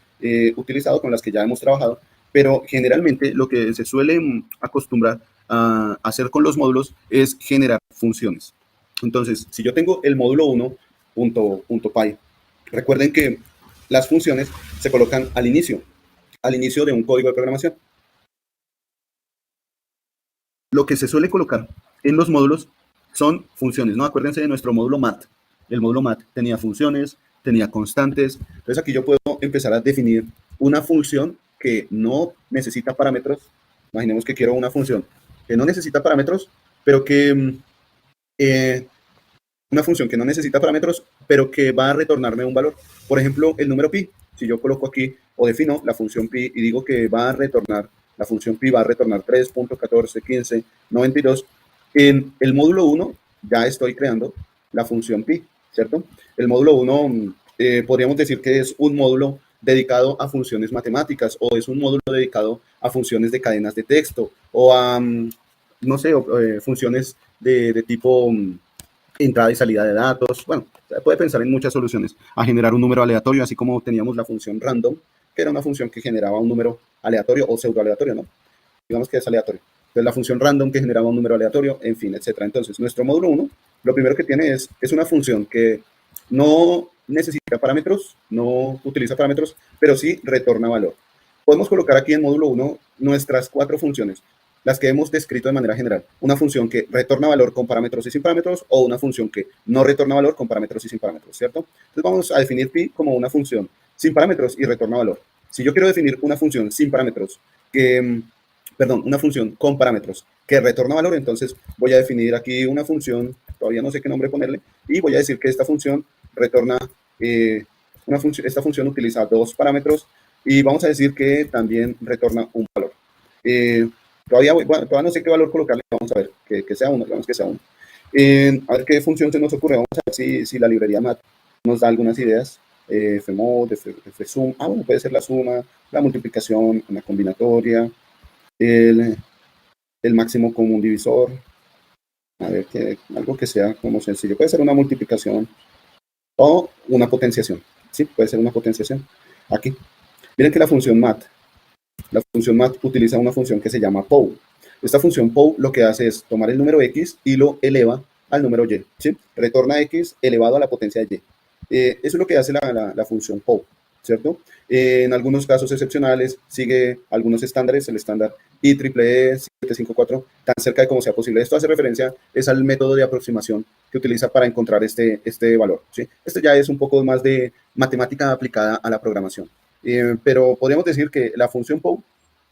utilizado, con las que ya hemos trabajado, pero generalmente lo que se suele acostumbrar a hacer con los módulos es generar funciones. Entonces, si yo tengo el módulo 1.py, recuerden que las funciones se colocan al inicio de un código de programación. Lo que se suele colocar en los módulos son funciones, ¿no? Acuérdense de nuestro módulo mat. El módulo mat tenía funciones, tenía constantes. Entonces aquí yo puedo empezar a definir una función que no necesita parámetros. Imaginemos que quiero una función que no necesita parámetros, pero que una función que no necesita parámetros, pero que va a retornarme un valor. Por ejemplo, el número pi. Si yo coloco aquí o defino la función pi y digo que va a retornar, la función pi va a retornar 3.141592, en el módulo 1 ya estoy creando la función pi, ¿cierto? El módulo 1 podríamos decir que es un módulo dedicado a funciones matemáticas o es un módulo dedicado a funciones de cadenas de texto o a, no sé, funciones de tipo entrada y salida de datos. Bueno, se puede pensar en muchas soluciones. A generar un número aleatorio, así como teníamos la función random, que era una función que generaba un número aleatorio o pseudo aleatorio, ¿no? Digamos que es aleatorio. Entonces, la función random que generaba un número aleatorio, en fin, etcétera. Entonces, nuestro módulo 1, lo primero que tiene es una función que no necesita parámetros, no utiliza parámetros, pero sí retorna valor. Podemos colocar aquí en módulo 1 nuestras 4 funciones, las que hemos descrito de manera general. Una función que retorna valor con parámetros y sin parámetros, o una función que no retorna valor con parámetros y sin parámetros, ¿cierto? Entonces vamos a definir pi como una función sin parámetros y retorna valor. Si yo quiero definir una función sin parámetros, perdón, una función con parámetros que retorna valor, entonces voy a definir aquí una función, todavía no sé qué nombre ponerle, y voy a decir que esta función retorna, esta función utiliza dos parámetros, y vamos a decir que también retorna un valor. Bueno, todavía no sé qué valor colocarle, vamos a ver, que sea uno, digamos que sea uno. A ver qué función se nos ocurre, vamos a ver si la librería mat nos da algunas ideas. Fmod, fsum, bueno, puede ser la suma, la multiplicación, una combinatoria, el máximo común divisor, a ver, algo que sea como sencillo, puede ser una multiplicación o una potenciación, ¿sí? Puede ser una potenciación. Aquí, miren que la función mat utiliza una función que se llama pow. Esta función pow lo que hace es tomar el número x y lo eleva al número y, ¿sí? Retorna x elevado a la potencia de y. Eso es lo que hace la función pow, ¿cierto? En algunos casos excepcionales sigue algunos estándares, el estándar IEEE 754, tan cerca de como sea posible. Esto hace referencia es al método de aproximación que utiliza para encontrar este valor, ¿sí? Esto ya es un poco más de matemática aplicada a la programación. Pero podríamos decir que la función pow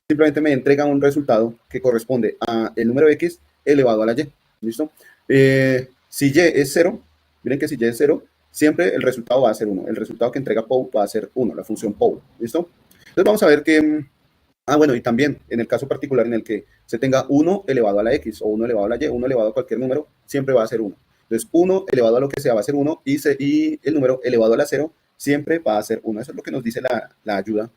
simplemente me entrega un resultado que corresponde a el número x elevado a la y. ¿Listo? Si y es 0, miren que si y es 0, siempre el resultado va a ser 1. El resultado que entrega pow va a ser 1, la función pow. ¿Listo? Entonces vamos a ver que... bueno, y también en el caso particular en el que se tenga 1 elevado a la x o 1 elevado a la y, 1 elevado a cualquier número, siempre va a ser 1. Entonces 1 elevado a lo que sea va a ser 1 y el número elevado a la 0 siempre va a ser 1. Eso es lo que nos dice la ayuda.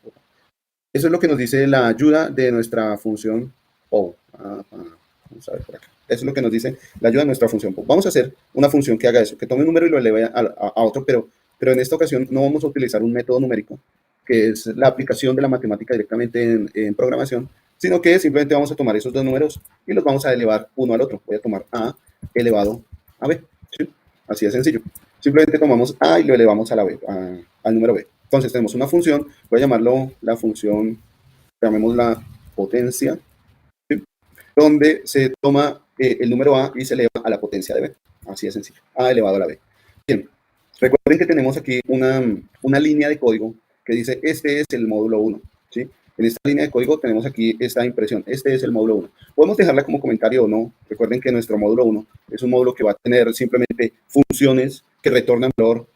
Eso es lo que nos dice la ayuda de nuestra función pow. Vamos a ver por acá. Eso es lo que nos dice la ayuda de nuestra función pow. Vamos a hacer una función que haga eso, que tome un número y lo eleve a otro, pero en esta ocasión no vamos a utilizar un método numérico, que es la aplicación de la matemática directamente en programación, sino que simplemente vamos a tomar esos dos números y los vamos a elevar uno al otro. Voy a tomar a elevado a b. ¿Sí? Así de sencillo. Simplemente tomamos a y lo elevamos a la b, al número b. Entonces tenemos una función, voy a llamarlo la función, llamémosla potencia, ¿sí? Donde se toma el número a y se eleva a la potencia de b. Así de sencillo, a elevado a la b. Bien, recuerden que tenemos aquí una línea de código que dice, este es el módulo 1, ¿sí? En esta línea de código tenemos aquí esta impresión, este es el módulo 1. Podemos dejarla como comentario o no. Recuerden que nuestro módulo 1 es un módulo que va a tener simplemente funciones que retornan valor.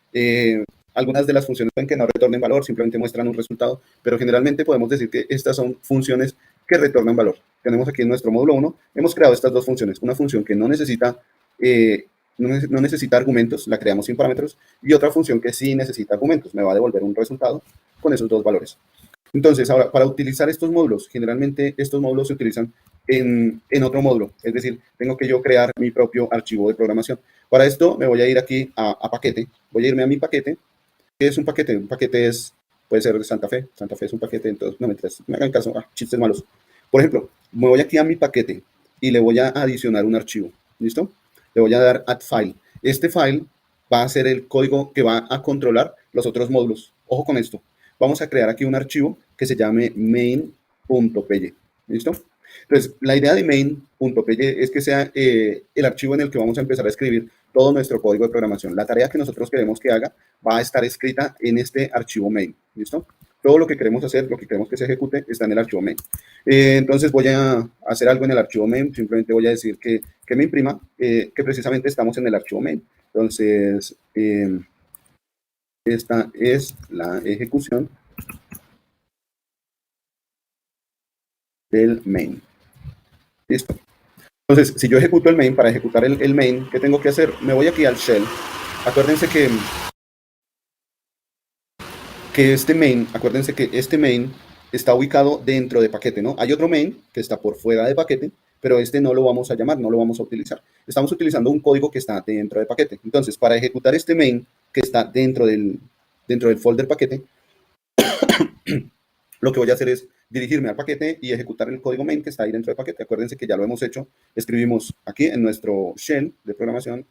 Algunas de las funciones pueden que no retornen valor, simplemente muestran un resultado, pero generalmente podemos decir que estas son funciones que retornan valor. Tenemos aquí en nuestro módulo 1, hemos creado estas dos funciones, una función que no necesita argumentos, la creamos sin parámetros, y otra función que sí necesita argumentos, me va a devolver un resultado con esos dos valores. Entonces, ahora, para utilizar estos módulos, generalmente estos módulos se utilizan en otro módulo, es decir, tengo que yo crear mi propio archivo de programación. Para esto me voy a ir aquí a paquete, voy a irme a mi paquete. ¿Qué es un paquete? Un paquete puede ser de Santa Fe es un paquete, entonces no me hagan caso, chistes malos. Por ejemplo, me voy aquí a mi paquete y le voy a adicionar un archivo, ¿listo? Le voy a dar add file. Este file va a ser el código que va a controlar los otros módulos. Ojo con esto. Vamos a crear aquí un archivo que se llame main.py, ¿listo? Entonces, la idea de main.py es que sea el archivo en el que vamos a empezar a escribir todo nuestro código de programación. La tarea que nosotros queremos que haga va a estar escrita en este archivo main, ¿listo? Todo lo que queremos hacer, lo que queremos que se ejecute, está en el archivo main. Entonces voy a hacer algo en el archivo main, simplemente voy a decir que me imprima, que precisamente estamos en el archivo main. Entonces, esta es la ejecución del main. Listo. Entonces, si yo ejecuto el main, para ejecutar el main, ¿qué tengo que hacer? Me voy aquí al shell. Acuérdense que este main está ubicado dentro de paquete, ¿no? Hay otro main que está por fuera de paquete, pero este no lo vamos a llamar, no lo vamos a utilizar. Estamos utilizando un código que está dentro de paquete. Entonces, para ejecutar este main que está dentro del folder paquete, lo que voy a hacer es dirigirme al paquete y ejecutar el código main que está ahí dentro del paquete. Acuérdense que ya lo hemos hecho. Escribimos aquí en nuestro shell de programación.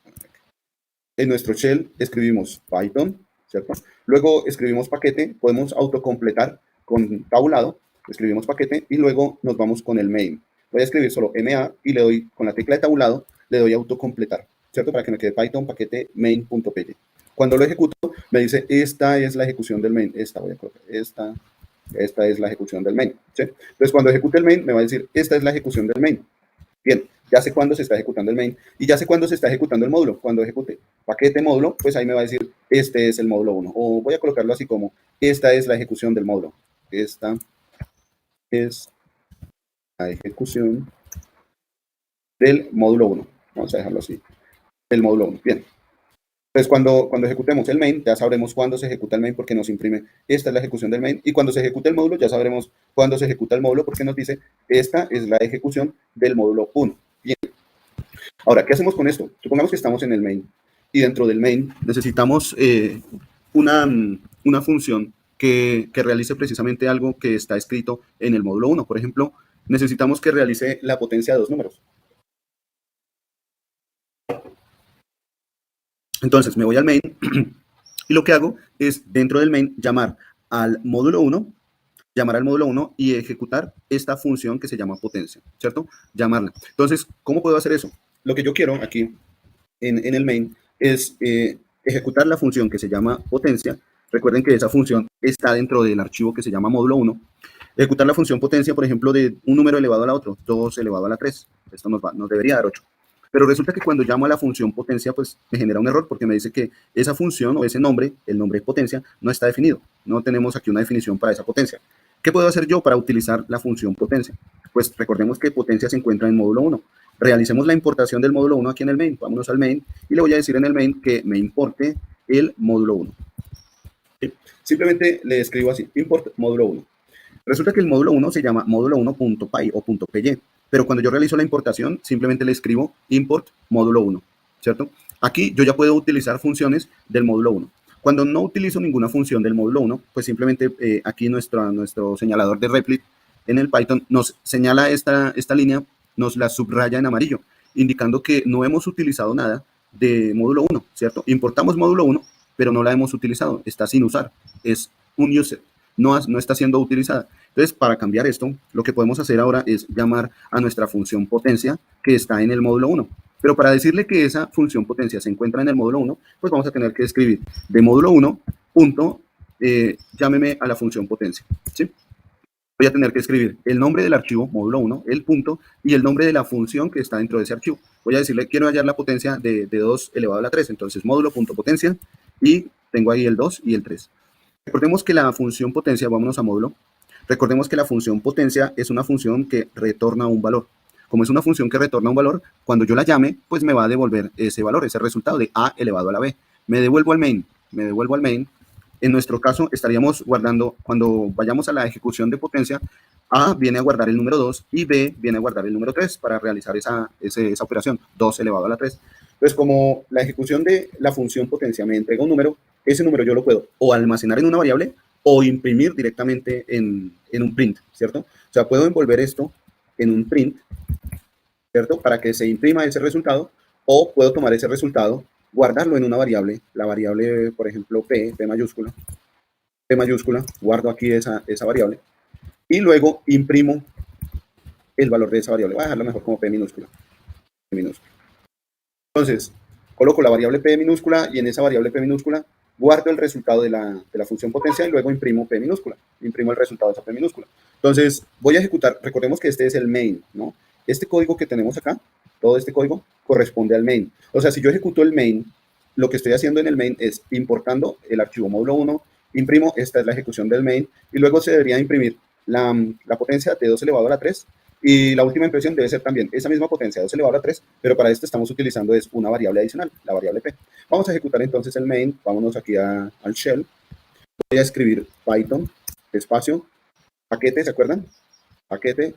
En nuestro shell escribimos Python, ¿cierto? Luego escribimos paquete. Podemos autocompletar con tabulado. Escribimos paquete y luego nos vamos con el main. Voy a escribir solo MA y le doy con la tecla de tabulado, le doy autocompletar, ¿cierto? Para que me quede Python paquete main.py. Cuando lo ejecuto, me dice, esta es la ejecución del main. Esta voy a colocar, esta Esta es la ejecución del main, ¿sí? Entonces, cuando ejecute el main, me va a decir, esta es la ejecución del main. Bien, ya sé cuándo se está ejecutando el main y ya sé cuándo se está ejecutando el módulo. Cuando ejecute paquete módulo, pues ahí me va a decir, este es el módulo 1. O voy a colocarlo así como, esta es la ejecución del módulo. Esta es la ejecución del módulo 1. Vamos a dejarlo así. El módulo 1. Bien. Entonces, cuando ejecutemos el main, ya sabremos cuándo se ejecuta el main porque nos imprime, esta es la ejecución del main. Y cuando se ejecute el módulo, ya sabremos cuándo se ejecuta el módulo porque nos dice, esta es la ejecución del módulo 1. Bien. Ahora, ¿qué hacemos con esto? Supongamos que estamos en el main y dentro del main necesitamos una función que realice precisamente algo que está escrito en el módulo 1. Por ejemplo, necesitamos que realice la potencia de dos números. Entonces me voy al main y lo que hago es dentro del main llamar al módulo 1 y ejecutar esta función que se llama potencia, ¿cierto? Llamarla. Entonces, ¿cómo puedo hacer eso? Lo que yo quiero aquí en el main es ejecutar la función que se llama potencia. Recuerden que esa función está dentro del archivo que se llama módulo 1. Ejecutar la función potencia, por ejemplo, de un número elevado a la otro, 2 elevado a la 3. Esto nos debería dar 8. Pero resulta que cuando llamo a la función potencia, pues me genera un error porque me dice que esa función o ese nombre, el nombre potencia, no está definido. No tenemos aquí una definición para esa potencia. ¿Qué puedo hacer yo para utilizar la función potencia? Pues recordemos que potencia se encuentra en módulo 1. Realicemos la importación del módulo 1 aquí en el main. Vámonos al main y le voy a decir en el main que me importe el módulo 1. ¿Sí? Simplemente le escribo así, import módulo 1. Resulta que el módulo 1 se llama módulo 1.py o .py, pero cuando yo realizo la importación, simplemente le escribo import módulo 1, ¿cierto? Aquí yo ya puedo utilizar funciones del módulo 1. Cuando no utilizo ninguna función del módulo 1, pues simplemente aquí nuestro señalador de replit en el Python nos señala esta línea, nos la subraya en amarillo, indicando que no hemos utilizado nada de módulo 1, ¿cierto? Importamos módulo 1, pero no la hemos utilizado, está sin usar, es un user. No está siendo utilizada. Entonces, para cambiar esto, lo que podemos hacer ahora es llamar a nuestra función potencia que está en el módulo 1. Pero para decirle que esa función potencia se encuentra en el módulo 1, pues vamos a tener que escribir de módulo 1 punto, llámeme a la función potencia, ¿sí? Voy a tener que escribir el nombre del archivo, módulo 1, el punto, y el nombre de la función que está dentro de ese archivo. Voy a decirle, quiero hallar la potencia de 2 elevado a la 3, entonces módulo.potencia, y tengo ahí el 2 y el 3. Recordemos que la función potencia, vámonos a módulo, recordemos que la función potencia es una función que retorna un valor. Como es una función que retorna un valor, cuando yo la llame, pues me va a devolver ese valor, ese resultado de a elevado a la b. Me devuelvo al main. En nuestro caso, estaríamos guardando, cuando vayamos a la ejecución de potencia, A viene a guardar el número 2 y B viene a guardar el número 3 para realizar esa operación, 2 elevado a la 3. Entonces, como la ejecución de la función potencia me entrega un número, ese número yo lo puedo o almacenar en una variable o imprimir directamente en un print, ¿cierto? O sea, puedo envolver esto en un print, ¿cierto? Para que se imprima ese resultado, o puedo tomar ese resultado, guardarlo en una variable, la variable, por ejemplo, P mayúscula, guardo aquí esa variable, y luego imprimo el valor de esa variable. Voy a dejarlo mejor como P minúscula. Entonces, coloco la variable P minúscula y en esa variable P minúscula guardo el resultado de la función potencia y luego imprimo P minúscula. Imprimo el resultado de esa P minúscula. Entonces, voy a ejecutar, recordemos que este es el main, ¿no? Este código que tenemos acá, todo este código, corresponde al main. O sea, si yo ejecuto el main, lo que estoy haciendo en el main es importando el archivo módulo 1, imprimo, esta es la ejecución del main, y luego se debería imprimir la potencia de 2 elevado a la 3, y la última impresión debe ser también esa misma potencia, 2 elevado a la 3, pero para esto estamos utilizando es una variable adicional, la variable P. Vamos a ejecutar entonces el main, vámonos aquí al shell, voy a escribir Python, espacio, paquete, ¿se acuerdan? Paquete,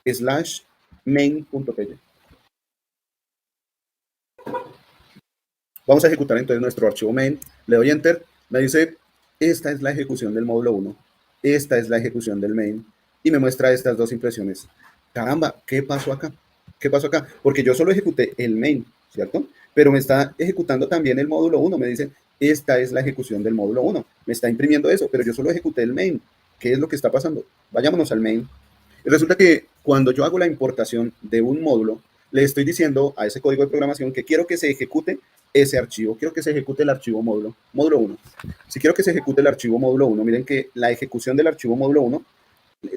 slash, main.py. Vamos a ejecutar entonces nuestro archivo main, le doy enter, me dice, esta es la ejecución del módulo 1, esta es la ejecución del main, y me muestra estas dos impresiones. Caramba, ¿qué pasó acá? ¿Qué pasó acá? Porque yo solo ejecuté el main, ¿cierto? Pero me está ejecutando también el módulo 1, me dice, esta es la ejecución del módulo 1, me está imprimiendo eso, pero yo solo ejecuté el main. ¿Qué es lo que está pasando? Vayámonos al main. Y resulta que cuando yo hago la importación de un módulo, le estoy diciendo a ese código de programación que quiero que se ejecute ese archivo, quiero que se ejecute el archivo módulo 1. Si quiero que se ejecute el archivo módulo 1, miren que la ejecución del archivo módulo 1,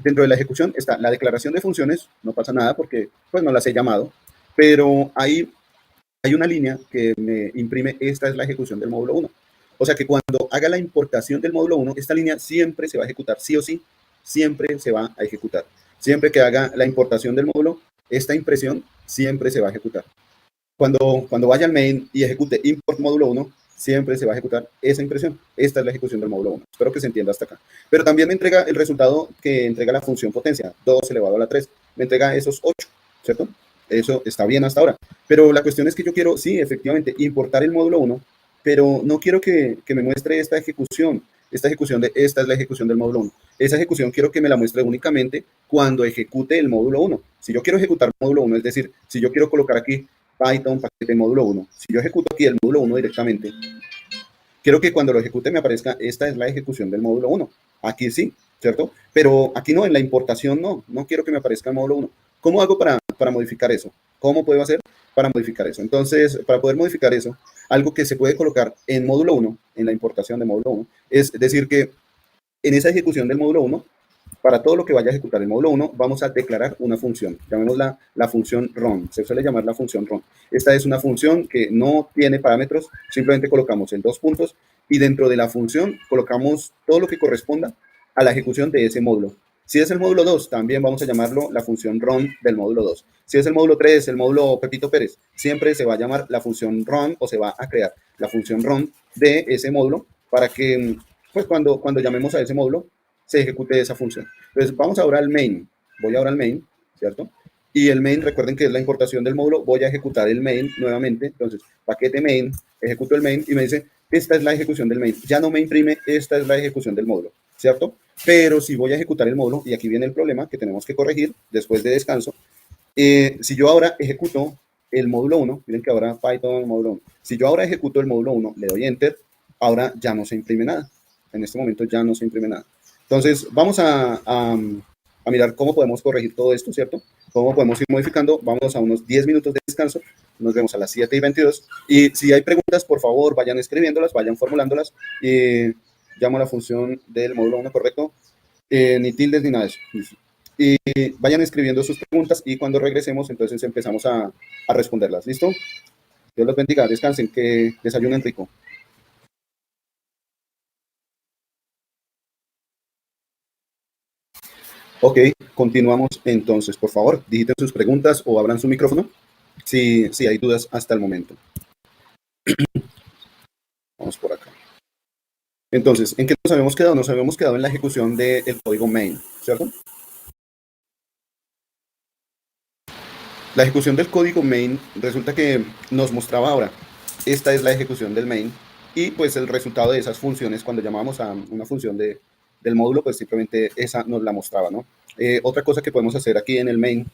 dentro de la ejecución está la declaración de funciones, no pasa nada porque pues no las he llamado, pero hay una línea que me imprime, esta es la ejecución del módulo 1. O sea que cuando haga la importación del módulo 1, esta línea siempre se va a ejecutar, sí o sí, siempre se va a ejecutar. Siempre que haga la importación del módulo, esta impresión siempre se va a ejecutar. Cuando vaya al main y ejecute import módulo 1, siempre se va a ejecutar esa impresión. Esta es la ejecución del módulo 1. Espero que se entienda hasta acá. Pero también me entrega el resultado que entrega la función potencia, 2 elevado a la 3. Me entrega esos 8, ¿cierto? Eso está bien hasta ahora. Pero la cuestión es que yo quiero, sí, efectivamente, importar el módulo 1, pero no quiero que me muestre esta ejecución de esta es la ejecución del módulo 1. Esa ejecución quiero que me la muestre únicamente cuando ejecute el módulo 1. Si yo quiero ejecutar el módulo 1, es decir, si yo quiero colocar aquí Python paquete módulo 1, si yo ejecuto aquí el módulo 1 directamente, quiero que cuando lo ejecute me aparezca, esta es la ejecución del módulo 1. Aquí sí, ¿cierto? Pero aquí no, en la importación no quiero que me aparezca el módulo 1. ¿Cómo hago para modificar eso? ¿Cómo puedo hacer para modificar eso? Entonces, para poder modificar eso, algo que se puede colocar en módulo 1, en la importación de módulo 1, es decir que en esa ejecución del módulo 1, para todo lo que vaya a ejecutar el módulo 1, vamos a declarar una función. Llamémosla la función run. Se suele llamar la función run. Esta es una función que no tiene parámetros. Simplemente colocamos el 2 puntos y dentro de la función colocamos todo lo que corresponda a la ejecución de ese módulo. Si es el módulo 2, también vamos a llamarlo la función run del módulo 2. Si es el módulo 3, el módulo Pepito Pérez, siempre se va a llamar la función run o se va a crear la función run de ese módulo para que, pues, cuando llamemos a ese módulo, se ejecute esa función. Entonces, vamos ahora al main. Voy ahora al main, ¿cierto? Y el main, recuerden que es la importación del módulo. Voy a ejecutar el main nuevamente. Entonces, paquete main, ejecuto el main y me dice, esta es la ejecución del main. Ya no me imprime, esta es la ejecución del módulo, ¿cierto? Pero si voy a ejecutar el módulo, y aquí viene el problema que tenemos que corregir después de descanso, si yo ahora ejecuto el módulo 1, miren que ahora Python módulo 1, si yo ahora ejecuto el módulo 1, le doy enter, ahora ya no se imprime nada. En este momento ya no se imprime nada. Entonces, vamos a mirar cómo podemos corregir todo esto, ¿cierto? Cómo podemos ir modificando. Vamos a unos 10 minutos de descanso. Nos vemos a las 7:22. Y si hay preguntas, por favor, vayan escribiéndolas, vayan formulándolas. Llamo a la función del módulo 1, ¿correcto? Ni tildes ni nada de eso. Y vayan escribiendo sus preguntas y cuando regresemos, entonces empezamos a responderlas. ¿Listo? Dios los bendiga. Descansen, que desayunen rico. Ok, continuamos entonces. Por favor, digiten sus preguntas o abran su micrófono si hay dudas hasta el momento. Vamos por acá. Entonces, ¿en qué nos habíamos quedado? Nos habíamos quedado en la ejecución del código main, ¿cierto? La ejecución del código main resulta que nos mostraba ahora. Esta es la ejecución del main y pues el resultado de esas funciones, cuando llamábamos a una función del módulo, pues simplemente esa nos la mostraba, ¿no? Otra cosa que podemos hacer aquí en el main,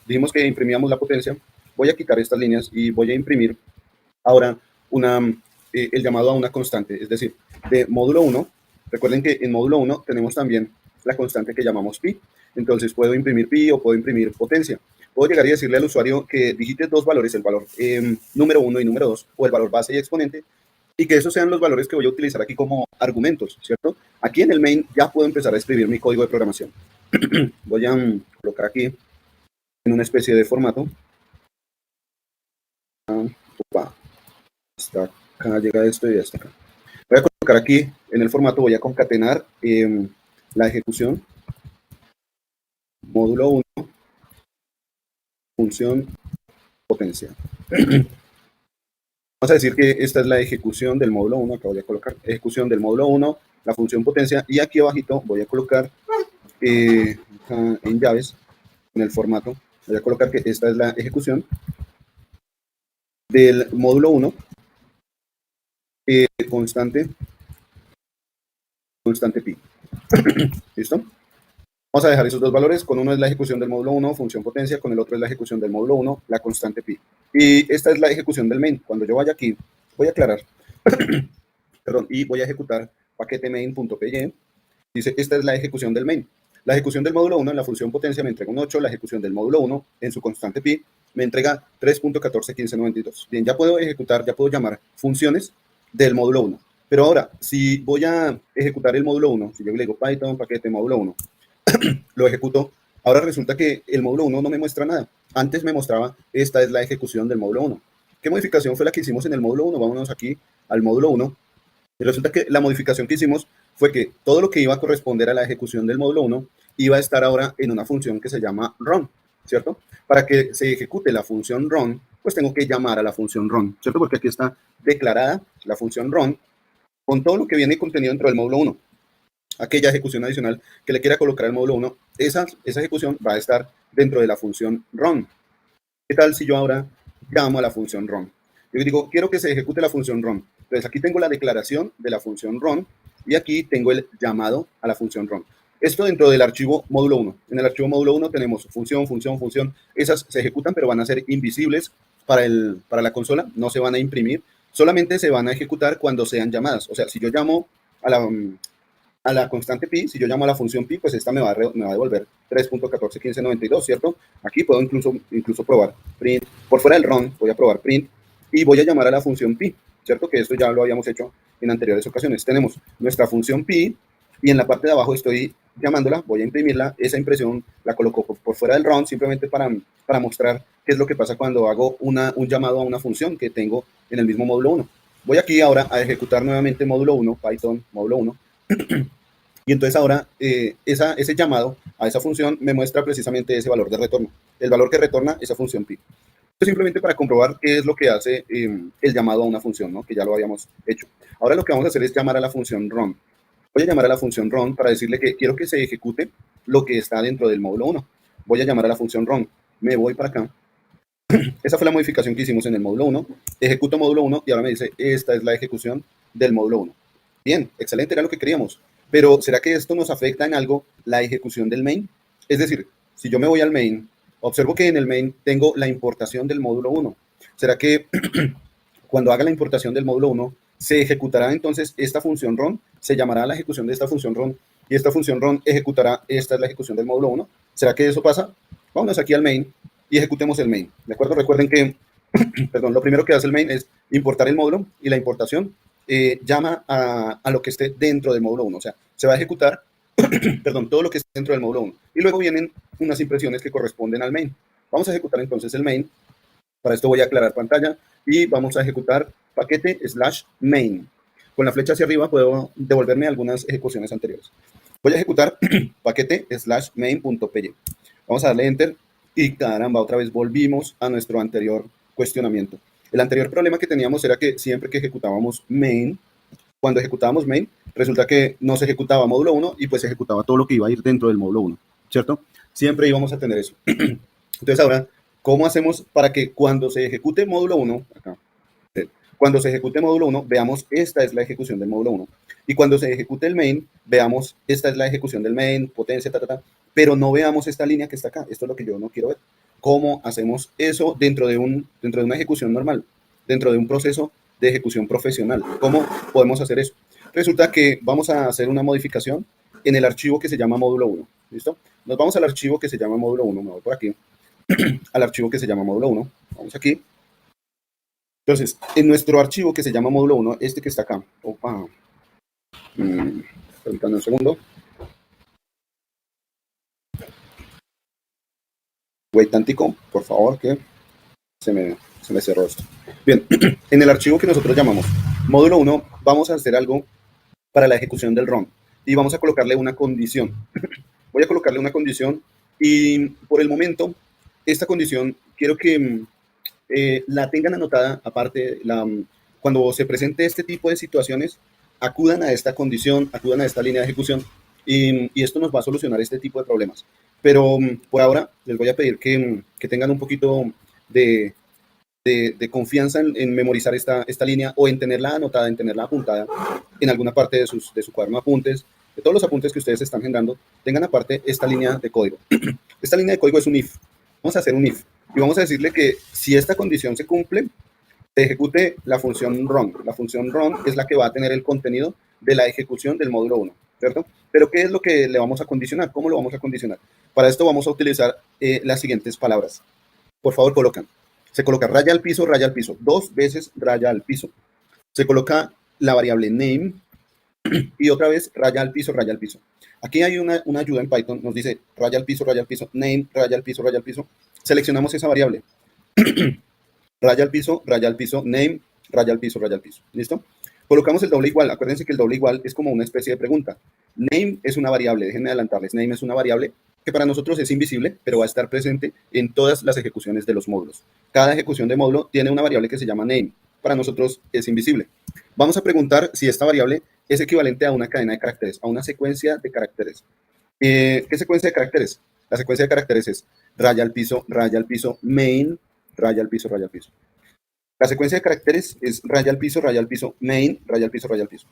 dijimos que imprimíamos la potencia, voy a quitar estas líneas y voy a imprimir ahora el llamado a una constante, es decir, de módulo 1, recuerden que en módulo 1 tenemos también la constante que llamamos pi, entonces puedo imprimir pi o puedo imprimir potencia. Puedo llegar y decirle al usuario que digite dos valores, el valor número 1 y número 2, o el valor base y exponente, y que esos sean los valores que voy a utilizar aquí como argumentos, ¿cierto? Aquí en el main ya puedo empezar a escribir mi código de programación. Voy a colocar aquí en una especie de formato. Hasta acá llega esto y hasta acá. Voy a colocar aquí en el formato, voy a concatenar la ejecución. Módulo 1, función potencia. Vamos a decir que esta es la ejecución del módulo 1, acá voy a colocar ejecución del módulo 1, la función potencia, y aquí abajito voy a colocar en llaves, en el formato, voy a colocar que esta es la ejecución del módulo 1, constante pi. ¿Listo? Vamos a dejar esos dos valores, con uno es la ejecución del módulo 1, función potencia, con el otro es la ejecución del módulo 1, la constante pi. Y esta es la ejecución del main. Cuando yo vaya aquí, voy a aclarar, perdón, y voy a ejecutar paquete main.py. Dice, esta es la ejecución del main. La ejecución del módulo 1 en la función potencia me entrega un 8, la ejecución del módulo 1 en su constante pi me entrega 3.141592. Bien, ya puedo ejecutar, ya puedo llamar funciones del módulo 1. Pero ahora, si voy a ejecutar el módulo 1, si yo le digo Python, paquete, módulo 1, lo ejecuto, ahora resulta que el módulo 1 no me muestra nada. Antes me mostraba, esta es la ejecución del módulo 1. ¿Qué modificación fue la que hicimos en el módulo 1? Vámonos aquí al módulo 1. Y resulta que la modificación que hicimos fue que todo lo que iba a corresponder a la ejecución del módulo 1 iba a estar ahora en una función que se llama run, ¿cierto? Para que se ejecute la función run, pues tengo que llamar a la función run, ¿cierto? Porque aquí está declarada la función run con todo lo que viene contenido dentro del módulo 1. Aquella ejecución adicional que le quiera colocar al módulo 1, esa ejecución va a estar dentro de la función run. ¿Qué tal si yo ahora llamo a la función run? Yo digo, quiero que se ejecute la función run. Entonces aquí tengo la declaración de la función run y aquí tengo el llamado a la función run. Esto dentro del archivo módulo 1. En el archivo módulo 1 tenemos función, función, función. Esas se ejecutan, pero van a ser invisibles para la consola, no se van a imprimir. Solamente se van a ejecutar cuando sean llamadas. O sea, si yo llamo a la constante pi, si yo llamo a la función pi, pues esta me va a devolver 3.141592, ¿cierto? Aquí puedo incluso probar print, por fuera del run, voy a probar print, y voy a llamar a la función pi, ¿cierto? Que esto ya lo habíamos hecho en anteriores ocasiones. Tenemos nuestra función pi, y en la parte de abajo estoy llamándola, voy a imprimirla, esa impresión la coloco por fuera del run, simplemente para mostrar qué es lo que pasa cuando hago un llamado a una función que tengo en el mismo módulo 1. Voy aquí ahora a ejecutar nuevamente módulo 1, Python módulo 1, y entonces ahora ese llamado a esa función me muestra precisamente ese valor de retorno, el valor que retorna esa función pi. Esto simplemente para comprobar qué es lo que hace el llamado a una función, ¿no? Que ya lo habíamos hecho. Ahora lo que vamos a hacer es llamar a la función run. Voy a llamar a la función run para decirle que quiero que se ejecute lo que está dentro del módulo 1. Voy a llamar a la función run. Me voy para acá. Esa fue la modificación que hicimos en el módulo 1. Ejecuto módulo 1 y ahora me dice, esta es la ejecución del módulo 1. Bien, excelente, era lo que queríamos. Pero ¿será que esto nos afecta en algo la ejecución del main? Es decir, si yo me voy al main, observo que en el main tengo la importación del módulo 1. ¿Será que cuando haga la importación del módulo 1, se ejecutará entonces esta función run? Se llamará la ejecución de esta función run y esta función run ejecutará, esta es la ejecución del módulo 1. ¿Será que eso pasa? Vámonos aquí al main y ejecutemos el main. ¿De acuerdo? Recuerden que perdón, lo primero que hace el main es importar el módulo y la importación llama a lo que esté dentro del módulo 1. O sea, se va a ejecutar perdón, todo lo que esté dentro del módulo 1. Y luego vienen unas impresiones que corresponden al main. Vamos a ejecutar entonces el main. Para esto voy a aclarar pantalla y vamos a ejecutar paquete /main. Con la flecha hacia arriba puedo devolverme algunas ejecuciones anteriores. Voy a ejecutar paquete /main.py. Vamos a darle enter y caramba, otra vez volvimos a nuestro anterior cuestionamiento. El anterior problema que teníamos era que siempre que ejecutábamos main, cuando ejecutábamos main, resulta que no se ejecutaba módulo 1 y pues se ejecutaba todo lo que iba a ir dentro del módulo 1, ¿cierto? Siempre íbamos a tener eso. Entonces ahora, ¿cómo hacemos para que cuando se ejecute módulo 1, acá, cuando se ejecute módulo 1, veamos esta es la ejecución del módulo 1. Y cuando se ejecute el main, veamos esta es la ejecución del main, potencia, pero no veamos esta línea que está acá. Esto es lo que yo no quiero ver. ¿Cómo hacemos eso dentro de una ejecución normal? Dentro de un proceso de ejecución profesional. ¿Cómo podemos hacer eso? Resulta que vamos a hacer una modificación en el archivo que se llama módulo 1. ¿Listo? Nos vamos al archivo que se llama módulo 1. Me voy por aquí. Al archivo que se llama módulo 1. Vamos aquí. Entonces, en nuestro archivo que se llama módulo 1, este que está acá. Opa. Permítanme un segundo. Wait tantico, por favor, que se me cerró esto. Bien, en el archivo que nosotros llamamos módulo 1, vamos a hacer algo para la ejecución del run y vamos a colocarle una condición. Voy a colocarle una condición y por el momento, esta condición quiero que la tengan anotada, aparte, cuando se presente este tipo de situaciones, acudan a esta condición, acudan a esta línea de ejecución y esto nos va a solucionar este tipo de problemas. Pero por ahora les voy a pedir que tengan un poquito de confianza en memorizar esta línea o en tenerla anotada, en tenerla apuntada en alguna parte de su cuaderno de apuntes, de todos los apuntes que ustedes están generando, tengan aparte esta línea de código. Esta línea de código es un if. Vamos a hacer un if y vamos a decirle que si esta condición se cumple, se ejecute la función run. La función run es la que va a tener el contenido de la ejecución del módulo 1, ¿cierto? Pero ¿qué es lo que le vamos a condicionar? ¿Cómo lo vamos a condicionar? Para esto vamos a utilizar las siguientes palabras. por favor colocan. Se coloca raya al piso, 2 veces raya al piso. Se coloca la variable name y otra vez raya al piso, raya al piso. Aquí hay una ayuda en Python, nos dice raya al piso, name, raya al piso, raya al piso. Seleccionamos esa variable. Raya al piso, name, raya al piso, raya al piso. ¿Listo? Colocamos el doble igual. Acuérdense que el doble igual es como una especie de pregunta. Name es una variable, déjenme adelantarles. Name es una variable que para nosotros es invisible, pero va a estar presente en todas las ejecuciones de los módulos. Cada ejecución de módulo tiene una variable que se llama name. Para nosotros es invisible. Vamos a preguntar si esta variable es equivalente a una cadena de caracteres, a una secuencia de caracteres. ¿Qué secuencia de caracteres? La secuencia de caracteres es raya al piso, main, raya al piso, raya al piso. La secuencia de caracteres es raya al piso, main, raya al piso, raya al piso.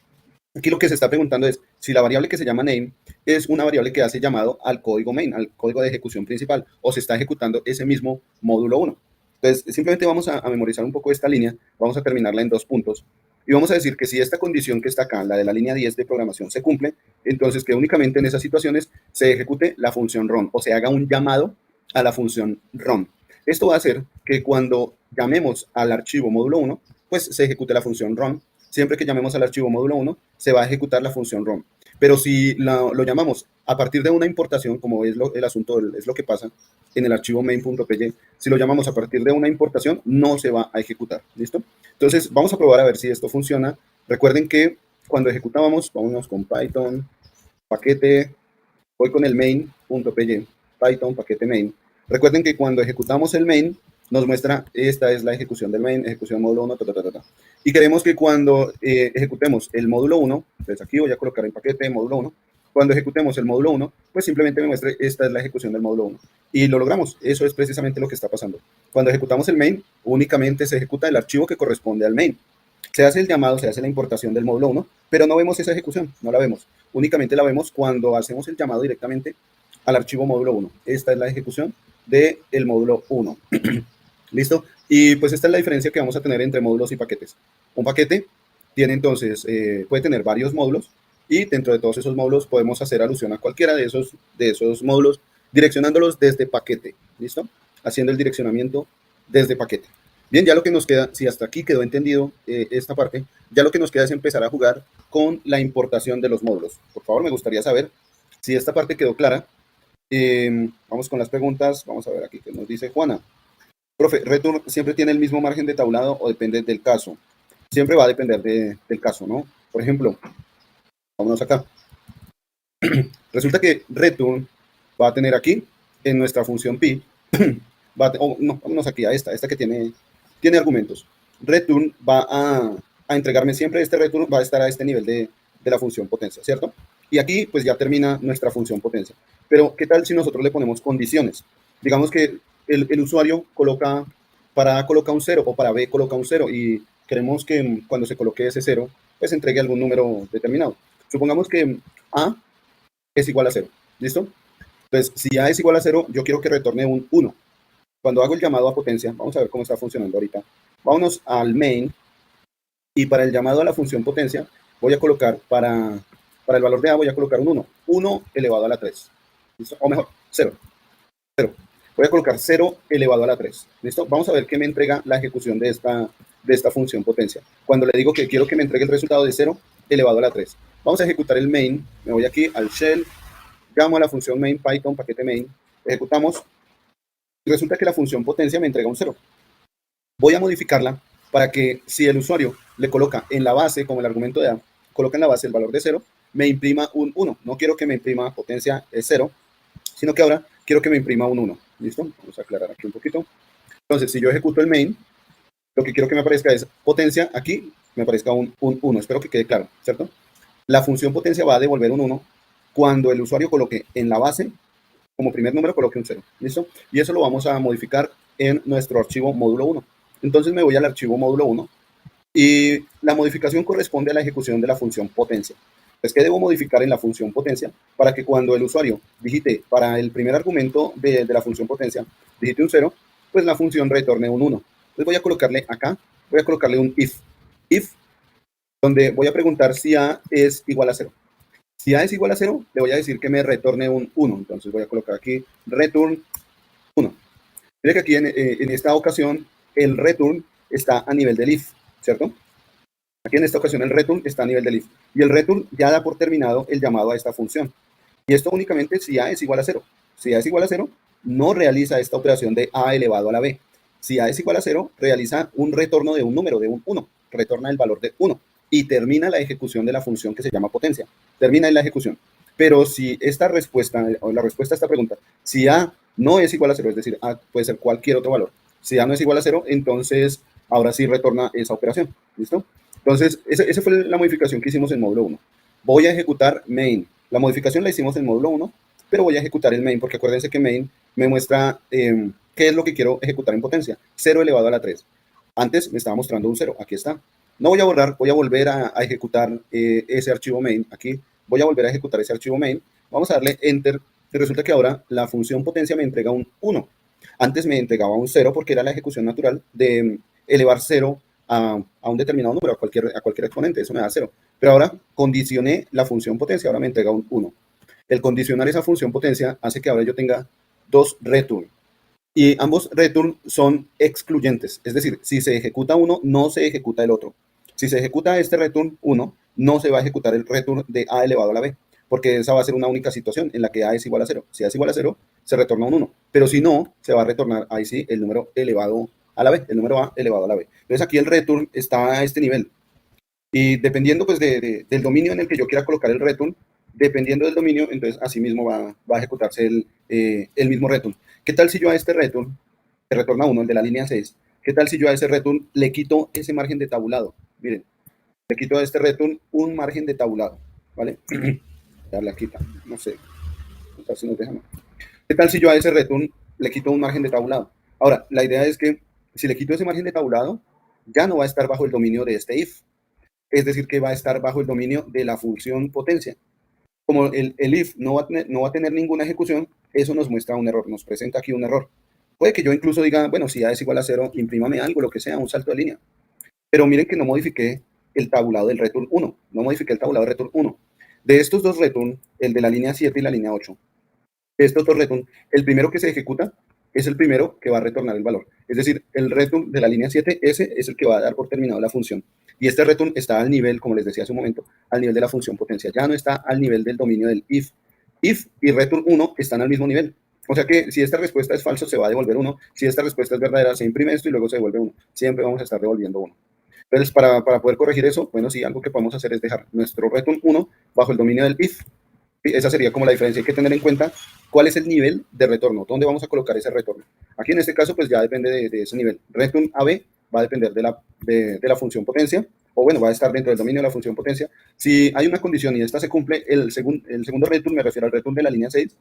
Aquí lo que se está preguntando es si la variable que se llama name es una variable que hace llamado al código main, al código de ejecución principal, o se está ejecutando ese mismo módulo 1. Entonces, simplemente vamos a memorizar un poco esta línea, vamos a terminarla en 2 puntos, y vamos a decir que si esta condición que está acá, la de la línea 10 de programación, se cumple, entonces que únicamente en esas situaciones se ejecute la función run, o se haga un llamado a la función run. Esto va a hacer que cuando llamemos al archivo módulo 1, pues se ejecute la función run. Siempre que llamemos al archivo módulo 1, se va a ejecutar la función run. Pero si lo llamamos a partir de una importación, como es el asunto, es lo que pasa en el archivo main.py, si lo llamamos a partir de una importación, no se va a ejecutar. ¿Listo? Entonces, vamos a probar a ver si esto funciona. Recuerden que cuando ejecutábamos, vámonos con Python, paquete, voy con el main.py, Python, paquete main. Recuerden que cuando ejecutamos el main, nos muestra, esta es la ejecución del main, ejecución módulo 1, y queremos que cuando ejecutemos el módulo 1, entonces aquí voy a colocar en paquete módulo 1, cuando ejecutemos el módulo 1, pues simplemente me muestre, esta es la ejecución del módulo 1. Y lo logramos, eso es precisamente lo que está pasando. Cuando ejecutamos el main, únicamente se ejecuta el archivo que corresponde al main. Se hace el llamado, se hace la importación del módulo 1, pero no vemos esa ejecución, no la vemos. Únicamente la vemos cuando hacemos el llamado directamente al archivo módulo 1. Esta es la ejecución del módulo 1. ¿Listo? Y pues esta es la diferencia que vamos a tener entre módulos y paquetes. Un paquete tiene entonces, puede tener varios módulos y dentro de todos esos módulos podemos hacer alusión a cualquiera de esos módulos direccionándolos desde paquete. ¿Listo? Haciendo el direccionamiento desde paquete. Bien, ya lo que nos queda, si hasta aquí quedó entendido esta parte, ya lo que nos queda es empezar a jugar con la importación de los módulos. Por favor, me gustaría saber si esta parte quedó clara. Vamos con las preguntas. Vamos a ver aquí qué nos dice Juana. Profe, ¿return siempre tiene el mismo margen de tablado o depende del caso? Siempre va a depender del caso, ¿no? Por ejemplo, vámonos acá. Resulta que return va a tener aquí, en nuestra función pi, vámonos aquí a esta que tiene argumentos. Return va a entregarme siempre, este return va a estar a este nivel de la función potencia, ¿cierto? Y aquí pues ya termina nuestra función potencia. Pero ¿qué tal si nosotros le ponemos condiciones? Digamos que el usuario para A coloca un 0 o para B coloca un 0 y queremos que cuando se coloque ese 0, pues entregue algún número determinado. Supongamos que A es igual a 0, ¿listo? Entonces, si A es igual a 0, yo quiero que retorne un 1. Cuando hago el llamado a potencia, vamos a ver cómo está funcionando ahorita. Vámonos al main y para el llamado a la función potencia voy a colocar para el valor de A voy a colocar un 1. 1 elevado a la 3. ¿Listo? O mejor, 0. Voy a colocar 0 elevado a la 3. ¿Listo? Vamos a ver qué me entrega la ejecución de esta función potencia. Cuando le digo que quiero que me entregue el resultado de 0 elevado a la 3. Vamos a ejecutar el main. Me voy aquí al shell. Llamo a la función main, Python, paquete main. Ejecutamos. Y resulta que la función potencia me entrega un 0. Voy a modificarla para que si el usuario le coloca en la base, como el argumento de A, coloca en la base el valor de 0, me imprima un 1. No quiero que me imprima potencia 0, sino que ahora quiero que me imprima un 1. ¿Listo? Vamos a aclarar aquí un poquito. Entonces, si yo ejecuto el main, lo que quiero que me aparezca es potencia, aquí me aparezca un 1. Espero que quede claro, ¿cierto? La función potencia va a devolver un 1 cuando el usuario coloque en la base, como primer número, coloque un 0. ¿Listo? Y eso lo vamos a modificar en nuestro archivo módulo 1. Entonces me voy al archivo módulo 1 y la modificación corresponde a la ejecución de la función potencia. Pues, ¿qué debo modificar en la función potencia? Para que cuando el usuario digite para el primer argumento de la función potencia, digite un 0, pues la función retorne un 1. Entonces voy a colocarle acá, voy a colocarle un if, donde voy a preguntar si A es igual a 0. Si A es igual a 0, le voy a decir que me retorne un 1. Entonces voy a colocar aquí return 1. Mire que aquí en esta ocasión el return está a nivel del if, ¿cierto? Aquí en esta ocasión el return está a nivel del if. Y el return ya da por terminado el llamado a esta función. Y esto únicamente si a es igual a 0. Si a es igual a 0, no realiza esta operación de a elevado a la b. Si a es igual a 0, realiza un retorno de un número, de un 1. Retorna el valor de 1. Y termina la ejecución de la función que se llama potencia. Termina en la ejecución. Pero si esta respuesta, o la respuesta a esta pregunta, si a no es igual a 0, es decir, a puede ser cualquier otro valor. Si a no es igual a 0, entonces ahora sí retorna esa operación. ¿Listo? Entonces, esa fue la modificación que hicimos en módulo 1. Voy a ejecutar main. La modificación la hicimos en módulo 1, pero voy a ejecutar el main, porque acuérdense que main me muestra qué es lo que quiero ejecutar en potencia. 0 elevado a la 3. Antes me estaba mostrando un 0, aquí está. No voy a borrar, voy a volver a ejecutar ese archivo main. Aquí voy a volver a ejecutar ese archivo main. Vamos a darle enter, y resulta que ahora la función potencia me entrega un 1. Antes me entregaba un 0 porque era la ejecución natural de elevar 0 a un determinado número, a cualquier exponente, eso me da 0. Pero ahora condicioné la función potencia, ahora me entrega un 1. El condicionar esa función potencia hace que ahora yo tenga dos return. Y ambos return son excluyentes, es decir, si se ejecuta uno, no se ejecuta el otro. Si se ejecuta este return 1, no se va a ejecutar el return de a elevado a la b, porque esa va a ser una única situación en la que a es igual a 0. Si a es igual a 0, se retorna un 1, pero si no, se va a retornar ahí sí el número elevado a la b, el número a elevado a la b. Entonces aquí el return está a este nivel. Y dependiendo pues del dominio en el que yo quiera colocar el return, dependiendo del dominio, entonces así mismo va a ejecutarse el mismo return. ¿Qué tal si yo a este return, que retorna 1, el de la línea 6, qué tal si yo a ese return le quito ese margen de tabulado? Miren, le quito a este return un margen de tabulado, ¿vale? Ya la quita, no sé, no sé si nos dejan. ¿Qué tal si yo a ese return le quito un margen de tabulado? Ahora, la idea es que si le quito ese margen de tabulado, ya no va a estar bajo el dominio de este if, es decir, que va a estar bajo el dominio de la función potencia. Como el if no va a tener ninguna ejecución, eso nos muestra un error, nos presenta aquí un error. Puede que yo incluso diga, bueno, si a es igual a 0, imprímame algo, lo que sea, un salto de línea. Pero miren que no modifiqué el tabulado del return 1, no modifiqué el tabulado del return 1. De estos dos return, el de la línea 7 y la línea 8, de estos dos return, el primero que se ejecuta es el primero que va a retornar el valor. Es decir, el return de la línea 7, ese es el que va a dar por terminado la función. Y este return está al nivel, como les decía hace un momento, al nivel de la función potencia. Ya no está al nivel del dominio del if. If y return 1 están al mismo nivel. O sea que si esta respuesta es falso, se va a devolver 1. Si esta respuesta es verdadera, se imprime esto y luego se devuelve 1. Siempre vamos a estar devolviendo 1. Entonces, para poder corregir eso, bueno, sí, algo que podemos hacer es dejar nuestro return 1 bajo el dominio del if. Esa sería como la diferencia. Hay que tener en cuenta cuál es el nivel de retorno, dónde vamos a colocar ese retorno. Aquí en este caso, pues ya depende de ese nivel. Return AB va a depender de la función potencia, o bueno, va a estar dentro del dominio de la función potencia. Si hay una condición y esta se cumple, el segundo return, me refiero al return de la línea 6,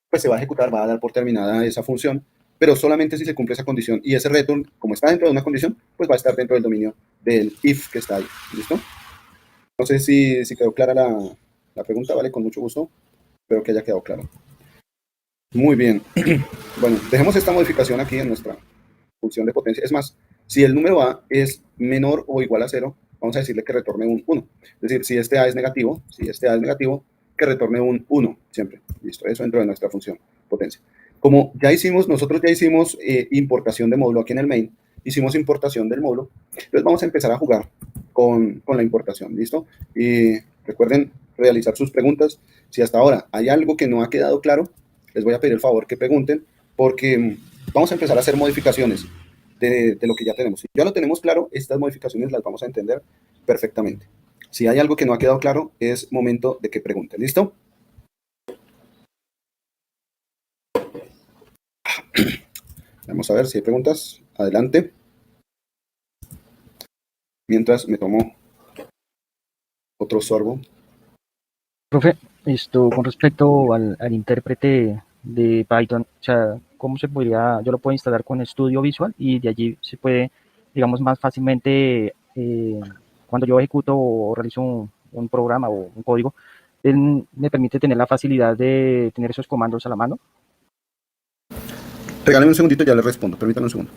pues se va a ejecutar, va a dar por terminada esa función, pero solamente si se cumple esa condición. Y ese return, como está dentro de una condición, pues va a estar dentro del dominio del if que está ahí. ¿Listo? No sé si quedó clara la pregunta, ¿vale? Con mucho gusto. Espero que haya quedado claro. Muy bien. Bueno, dejemos esta modificación aquí en nuestra función de potencia. Es más, si el número A es menor o igual a 0, vamos a decirle que retorne un 1. Es decir, si este A es negativo, que retorne un 1 siempre. Listo, eso dentro de nuestra función potencia. Como nosotros ya hicimos importación de módulo aquí en el main, hicimos importación del módulo, entonces vamos a empezar a jugar con la importación, ¿listo? Y recuerden realizar sus preguntas. Si hasta ahora hay algo que no ha quedado claro, les voy a pedir el favor que pregunten, porque vamos a empezar a hacer modificaciones de lo que ya tenemos. Si ya lo tenemos claro, estas modificaciones las vamos a entender perfectamente. Si hay algo que no ha quedado claro, es momento de que pregunten. ¿Listo? Vamos a ver si hay preguntas. Adelante. Mientras me tomo otro sorbo. Profe, esto con respecto al intérprete de Python, o sea, ¿cómo se podría, yo lo puedo instalar con Studio Visual y de allí se puede, digamos, más fácilmente, cuando yo ejecuto o realizo un programa o un código, él me permite tener la facilidad de tener esos comandos a la mano? Regálame un segundito, ya le respondo. Permítame un segundo.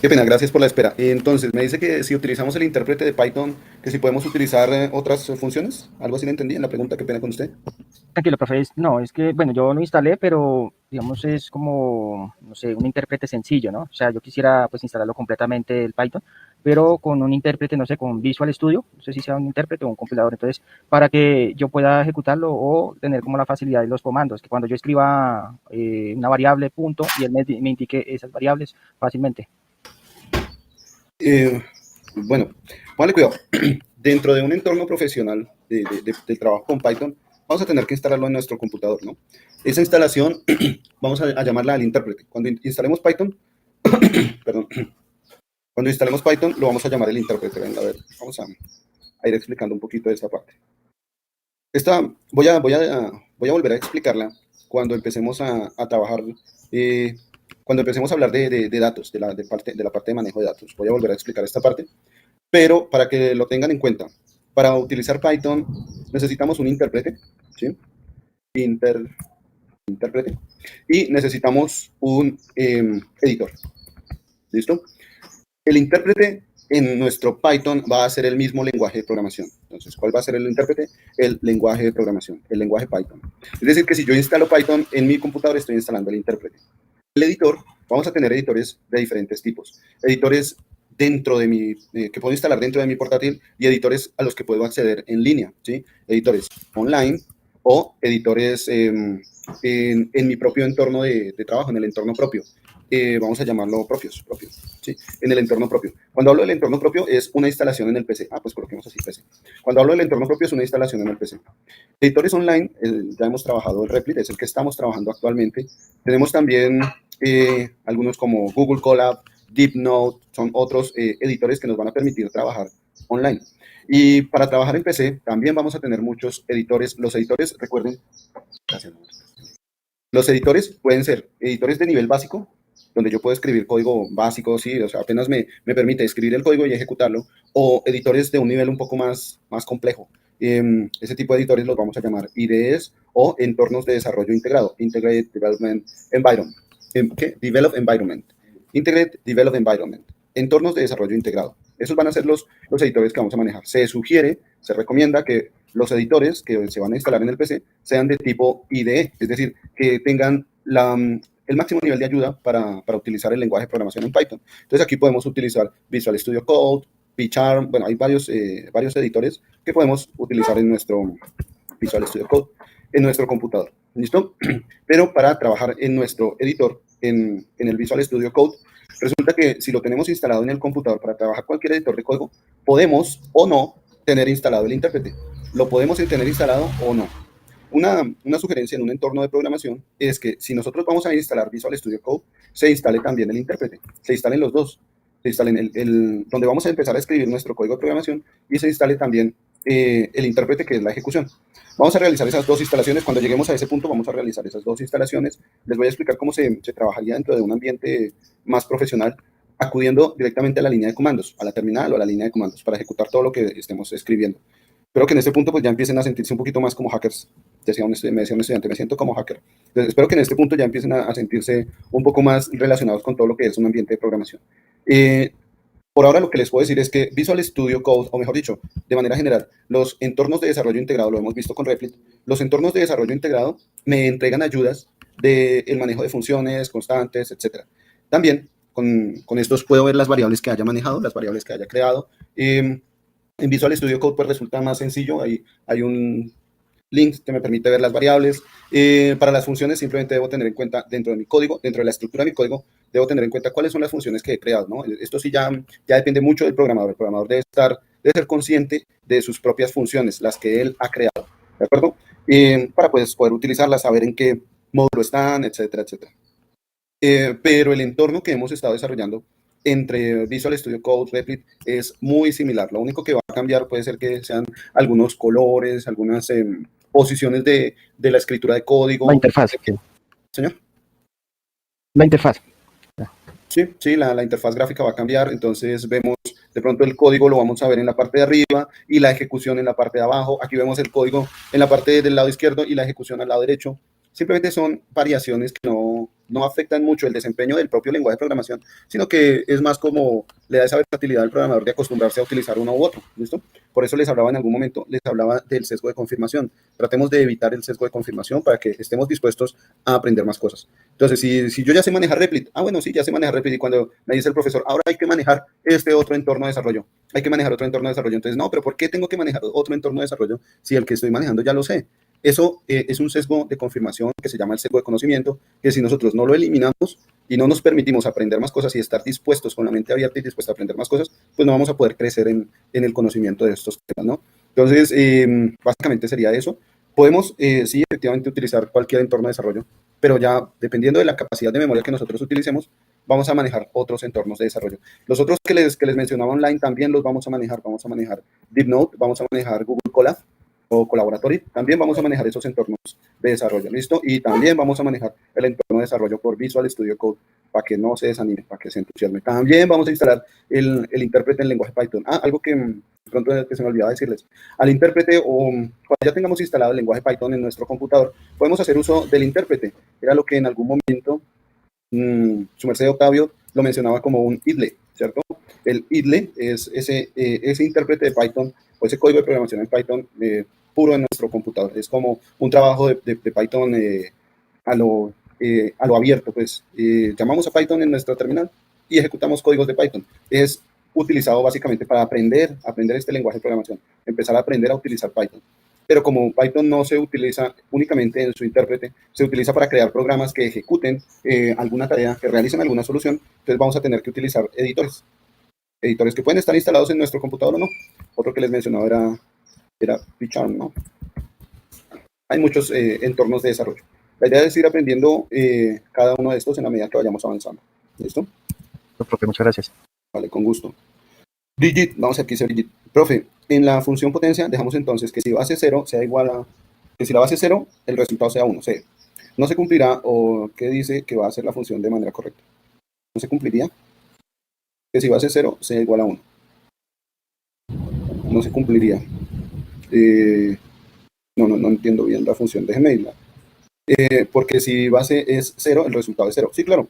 Qué pena, gracias por la espera. Entonces, me dice que si utilizamos el intérprete de Python, que si podemos utilizar otras funciones. Algo así le entendí en la pregunta, qué pena con usted. Tranquilo, profe. No, es que, bueno, yo lo instalé, pero digamos es como, no sé, un intérprete sencillo, ¿no? O sea, yo quisiera pues instalarlo completamente el Python, pero con un intérprete, no sé, con Visual Studio, no sé si sea un intérprete o un compilador, entonces, para que yo pueda ejecutarlo o tener como la facilidad de los comandos, que cuando yo escriba una variable, punto, y él me indique esas variables fácilmente. Bueno, póngale cuidado. Dentro de un entorno profesional del trabajo con Python, vamos a tener que instalarlo en nuestro computador, ¿no? Esa instalación vamos a llamarla al intérprete. Cuando instalemos Python, perdón, cuando instalemos Python lo vamos a llamar el intérprete. Venga, a ver, vamos a ir explicando un poquito de esta parte. Esta voy a volver a explicarla cuando empecemos a trabajar, cuando empecemos a hablar de datos, de la parte de manejo de datos. Voy a volver a explicar esta parte, pero para que lo tengan en cuenta, para utilizar Python necesitamos un intérprete, ¿sí? Intérprete, y necesitamos un editor, ¿listo? El intérprete en nuestro Python va a ser el mismo lenguaje de programación. Entonces, ¿cuál va a ser el intérprete? El lenguaje de programación, el lenguaje Python. Es decir, que si yo instalo Python en mi computador, estoy instalando el intérprete. El editor, vamos a tener editores de diferentes tipos. Editores dentro de que puedo instalar dentro de mi portátil y editores a los que puedo acceder en línea, ¿sí? Editores online o editores en mi propio entorno de trabajo, en el entorno propio. Vamos a llamarlo propios, ¿sí? En el entorno propio. Cuando hablo del entorno propio es una instalación en el PC. Pues coloquemos así, PC. Cuando hablo del entorno propio es una instalación en el PC. Editores online, ya hemos trabajado el Replit, es el que estamos trabajando actualmente. Tenemos también algunos como Google Colab, DeepNote, son otros editores que nos van a permitir trabajar online. Y para trabajar en PC también vamos a tener muchos editores. Los editores, recuerden, gracias. Los editores pueden ser editores de nivel básico, donde yo puedo escribir código básico, sí, o sea, apenas me permite escribir el código y ejecutarlo, o editores de un nivel un poco más complejo. Ese tipo de editores los vamos a llamar IDEs o entornos de desarrollo integrado, Integrated Development Environment. ¿Qué? Develop Environment. Integrated Develop Environment. Entornos de desarrollo integrado. Esos van a ser los editores que vamos a manejar. Se sugiere, se recomienda que los editores que se van a instalar en el PC sean de tipo IDE, es decir, que tengan el máximo nivel de ayuda para utilizar el lenguaje de programación en Python. Entonces aquí podemos utilizar Visual Studio Code, PyCharm, bueno, hay varios editores que podemos utilizar en nuestro Visual Studio Code, en nuestro computador. ¿Listo? Pero para trabajar en nuestro editor, en el Visual Studio Code, resulta que si lo tenemos instalado en el computador para trabajar cualquier editor de código, podemos o no tener instalado el intérprete. Lo podemos tener instalado o no. Una sugerencia en un entorno de programación es que si nosotros vamos a instalar Visual Studio Code, se instale también el intérprete, se instalen los dos, se instalen donde vamos a empezar a escribir nuestro código de programación y se instale también el intérprete, que es la ejecución. Vamos a realizar esas dos instalaciones. Cuando lleguemos a ese punto vamos a realizar esas dos instalaciones. Les voy a explicar cómo se trabajaría dentro de un ambiente más profesional, acudiendo directamente a la línea de comandos, a la terminal o a la línea de comandos para ejecutar todo lo que estemos escribiendo. Espero que en este punto pues ya empiecen a sentirse un poquito más como hackers. Me decía un estudiante, me siento como hacker. Entonces, espero que en este punto ya empiecen a sentirse un poco más relacionados con todo lo que es un ambiente de programación. Por ahora lo que les puedo decir es que Visual Studio Code, o mejor dicho, de manera general, los entornos de desarrollo integrado, lo hemos visto con Replit, los entornos de desarrollo integrado me entregan ayudas del manejo de funciones, constantes, etc. También con estos puedo ver las variables que haya manejado, las variables que haya creado. En Visual Studio Code pues resulta más sencillo, hay un link que me permite ver las variables. Para las funciones simplemente debo tener en cuenta dentro de mi código, dentro de la estructura de mi código, debo tener en cuenta cuáles son las funciones que he creado, ¿no? Esto sí ya depende mucho del programador. El programador debe ser consciente de sus propias funciones, las que él ha creado, ¿de acuerdo? Para pues, poder utilizarlas, saber en qué módulo están, etcétera, etcétera. Pero el entorno que hemos estado desarrollando entre Visual Studio Code, Replit, es muy similar. Lo único que va a cambiar puede ser que sean algunos colores, algunas posiciones de la escritura de código. La interfaz. ¿Señor? La interfaz. Sí, la interfaz gráfica va a cambiar, entonces vemos de pronto el código lo vamos a ver en la parte de arriba y la ejecución en la parte de abajo. Aquí vemos el código en la parte del lado izquierdo y la ejecución al lado derecho. Simplemente son variaciones que no no afectan mucho el desempeño del propio lenguaje de programación, sino que es más como le da esa versatilidad al programador de acostumbrarse a utilizar uno u otro, ¿listo? Por eso les hablaba en algún momento, les hablaba del sesgo de confirmación. Tratemos de evitar el sesgo de confirmación para que estemos dispuestos a aprender más cosas. Entonces, si yo ya sé manejar Replit, bueno, sí, ya sé manejar Replit, y cuando me dice el profesor, ahora hay que manejar este otro entorno de desarrollo, hay que manejar otro entorno de desarrollo, entonces, no, pero ¿por qué tengo que manejar otro entorno de desarrollo si el que estoy manejando ya lo sé? Eso es un sesgo de confirmación que se llama el sesgo de conocimiento, que si nosotros no lo eliminamos y no nos permitimos aprender más cosas y estar dispuestos con la mente abierta y dispuestos a aprender más cosas, pues no vamos a poder crecer en el conocimiento de estos temas, ¿no? Entonces, básicamente sería eso. Podemos, sí, efectivamente, utilizar cualquier entorno de desarrollo, pero ya dependiendo de la capacidad de memoria que nosotros utilicemos, vamos a manejar otros entornos de desarrollo. Los otros que les mencionaba online también los vamos a manejar. Vamos a manejar DeepNote, vamos a manejar Google Colab o Collaboratory. También vamos a manejar esos entornos de desarrollo, ¿listo? Y también vamos a manejar el entorno de desarrollo por Visual Studio Code para que no se desanime, para que se entusiasme. También vamos a instalar el intérprete en lenguaje Python. Algo que pronto que se me olvidaba decirles. Al intérprete, o cuando ya tengamos instalado el lenguaje Python en nuestro computador, podemos hacer uso del intérprete. Era lo que en algún momento su merced Octavio lo mencionaba como un idle, ¿cierto? El idle es ese intérprete de Python o ese código de programación en Python puro en nuestro computador. Es como un trabajo de Python a lo abierto, pues llamamos a Python en nuestra terminal y ejecutamos códigos de Python. Es utilizado básicamente para aprender este lenguaje de programación, empezar a aprender a utilizar Python. Pero como Python no se utiliza únicamente en su intérprete, se utiliza para crear programas que ejecuten alguna tarea, que realicen alguna solución, entonces vamos a tener que utilizar editores que pueden estar instalados en nuestro computador o no. Otro que les mencionaba era Pycharm, ¿no? Hay muchos entornos de desarrollo. La idea es ir aprendiendo cada uno de estos en la medida que vayamos avanzando. ¿Listo? Profe, muchas gracias. Vale, con gusto. Digit, vamos a ver qué dice digit. Profe, en la función potencia dejamos entonces que si base 0 sea igual a, que si la base 0, el resultado sea 1, C. ¿No se cumplirá o qué dice que va a hacer la función de manera correcta? ¿No se cumpliría? Que si base 0 sea igual a 1. No se cumpliría. No entiendo bien la función, déjeme irla. Porque si base es 0, el resultado es 0. Sí, claro,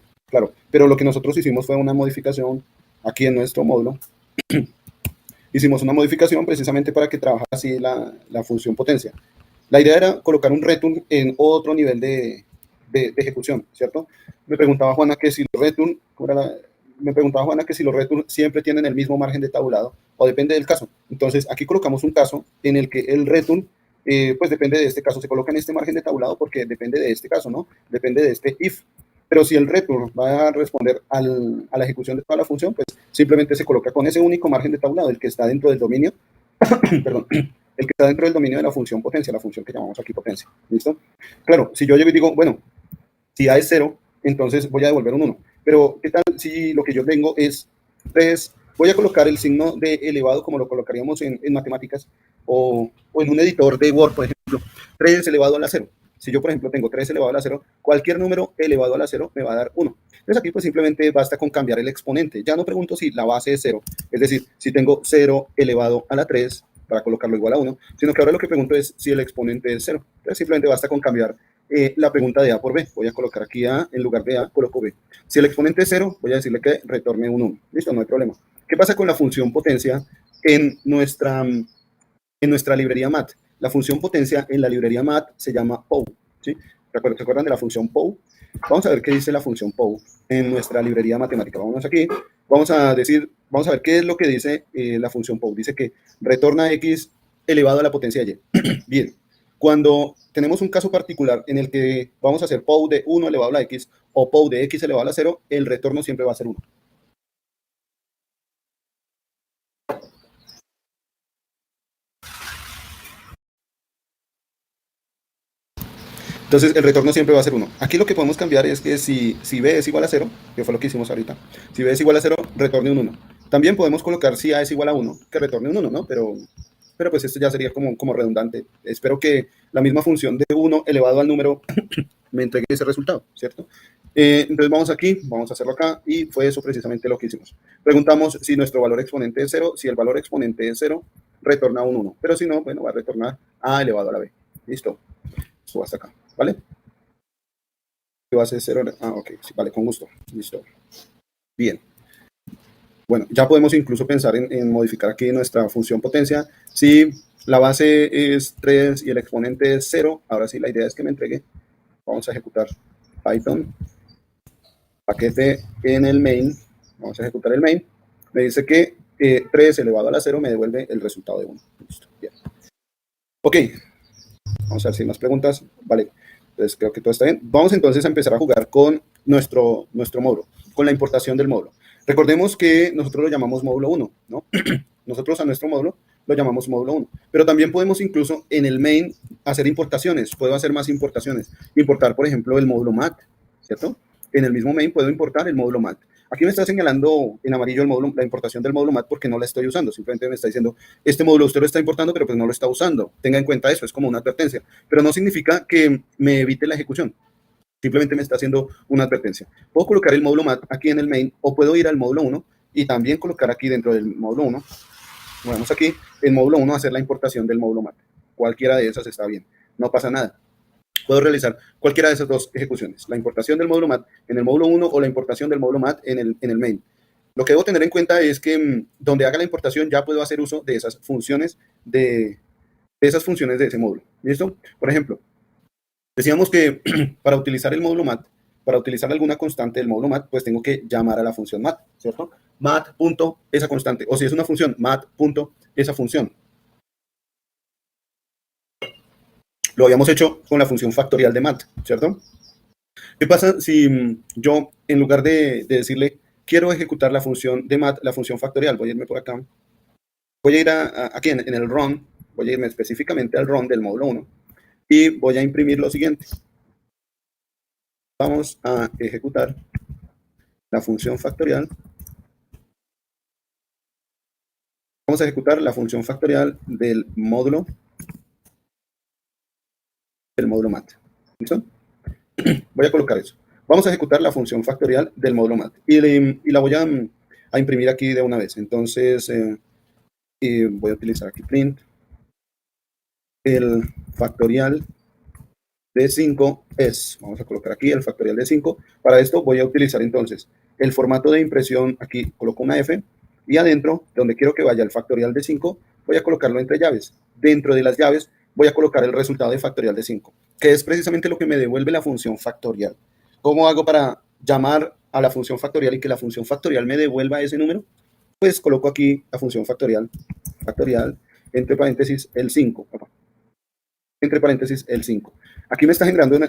pero lo que nosotros hicimos fue una modificación aquí en nuestro módulo. Hicimos una modificación precisamente para que trabajara así la función potencia. La idea era colocar un return en otro nivel de ejecución, ¿cierto? Me preguntaba Juana que si los return, siempre tienen el mismo margen de tabulado o depende del caso. Entonces, aquí colocamos un caso en el que el return pues depende de este caso, se coloca en este margen de tabulado porque depende de este caso, ¿no? Depende de este if. Pero si el return va a responder a la ejecución de toda la función, pues simplemente se coloca con ese único margen de tabulado, el que está dentro del dominio, perdón, el que está dentro del dominio de la función potencia, la función que llamamos aquí potencia, ¿listo? Claro, si yo llego y digo, bueno, si A es 0, entonces voy a devolver un 1. Pero, ¿qué tal si lo que yo tengo es 3? Voy a colocar el signo de elevado como lo colocaríamos en matemáticas o en un editor de Word, por ejemplo, 3 elevado a la 0. Si yo, por ejemplo, tengo 3 elevado a la 0, cualquier número elevado a la 0 me va a dar 1. Entonces aquí pues simplemente basta con cambiar el exponente. Ya no pregunto si la base es 0, es decir, si tengo 0 elevado a la 3 para colocarlo igual a 1, sino que ahora lo que pregunto es si el exponente es 0. Entonces simplemente basta con cambiar la pregunta de A por B. Voy a colocar aquí A, en lugar de A, coloco B. Si el exponente es 0, voy a decirle que retorne un 1. Listo, no hay problema. ¿Qué pasa con la función potencia en nuestra librería MAT? La función potencia en la librería MAT se llama POW. ¿Sí? ¿Se acuerdan de la función POW? Vamos a ver qué dice la función POW en nuestra librería matemática. Vamos aquí, vamos a ver qué es lo que dice la función POW. Dice que retorna x elevado a la potencia y. Bien, cuando tenemos un caso particular en el que vamos a hacer POW de 1 elevado a la x o POW de x elevado a la 0, el retorno siempre va a ser 1. Entonces, el retorno siempre va a ser 1. Aquí lo que podemos cambiar es que si b es igual a 0, que fue lo que hicimos ahorita, si b es igual a 0, retorne un 1. También podemos colocar si a es igual a 1, que retorne un 1, ¿no? Pero pues esto ya sería como redundante. Espero que la misma función de 1 elevado al número me entregue ese resultado, ¿cierto? Entonces vamos aquí, vamos a hacerlo acá, y fue eso precisamente lo que hicimos. Preguntamos si nuestro valor exponente es 0. Si el valor exponente es 0, retorna un 1. Pero si no, bueno, va a retornar a elevado a la b. Listo. Esto hasta acá, ¿vale? base 0, ok, sí, vale, con gusto, listo. Bien. Bueno, ya podemos incluso pensar en modificar aquí nuestra función potencia. Si la base es 3 y el exponente es 0, ahora sí la idea es que me entregue. Vamos a ejecutar Python, paquete en el main. Vamos a ejecutar el main. Me dice que 3 elevado a la 0 me devuelve el resultado de 1. Listo, bien. Ok, vamos a ver si hay más preguntas. Vale, entonces creo que todo está bien. Vamos entonces a empezar a jugar con nuestro módulo, con la importación del módulo. Recordemos que nosotros lo llamamos módulo 1, ¿no? Nosotros a nuestro módulo lo llamamos módulo 1. Pero también podemos incluso en el main hacer importaciones. Puedo hacer más importaciones. Importar, por ejemplo, el módulo mat, ¿cierto? En el mismo main puedo importar el módulo mat. Aquí me está señalando en amarillo el módulo, la importación del módulo mat porque no la estoy usando. Simplemente me está diciendo, este módulo usted lo está importando, pero pues no lo está usando. Tenga en cuenta eso, es como una advertencia. Pero no significa que me evite la ejecución. Simplemente me está haciendo una advertencia. Puedo colocar el módulo mat aquí en el main o puedo ir al módulo 1 y también colocar aquí dentro del módulo 1. Movemos aquí el módulo 1 hacer la importación del módulo mat. Cualquiera de esas está bien. No pasa nada. Puedo realizar cualquiera de esas dos ejecuciones. La importación del módulo mat en el módulo 1 o la importación del módulo mat en el main. Lo que debo tener en cuenta es que donde haga la importación ya puedo hacer uso de esas funciones de ese módulo. ¿Listo? Por ejemplo, decíamos que para utilizar el módulo mat, para utilizar alguna constante del módulo mat, pues tengo que llamar a la función mat, ¿cierto? Mat punto esa constante, o si es una función, mat punto esa función. Lo habíamos hecho con la función factorial de mat, ¿cierto? ¿Qué pasa si yo, en lugar de decirle, quiero ejecutar la función de mat, la función factorial, voy a irme por acá, voy a ir aquí en el run, voy a irme específicamente al run del módulo 1 y voy a imprimir lo siguiente. Vamos a ejecutar la función factorial. Vamos a ejecutar la función factorial del módulo mat. ¿Listo? Voy a colocar eso. Vamos a ejecutar la función factorial del módulo mat y la voy a imprimir aquí de una vez. Entonces, voy a utilizar aquí print el factorial de 5 es, vamos a colocar aquí el factorial de 5. Para esto voy a utilizar entonces el formato de impresión, aquí coloco una F, y adentro, donde quiero que vaya el factorial de 5, voy a colocarlo entre llaves. Dentro de las llaves voy a colocar el resultado de factorial de 5, que es precisamente lo que me devuelve la función factorial. ¿Cómo hago para llamar a la función factorial y que la función factorial me devuelva ese número? Pues coloco aquí la función factorial, entre paréntesis el 5, entre paréntesis el 5. Aquí me está generando,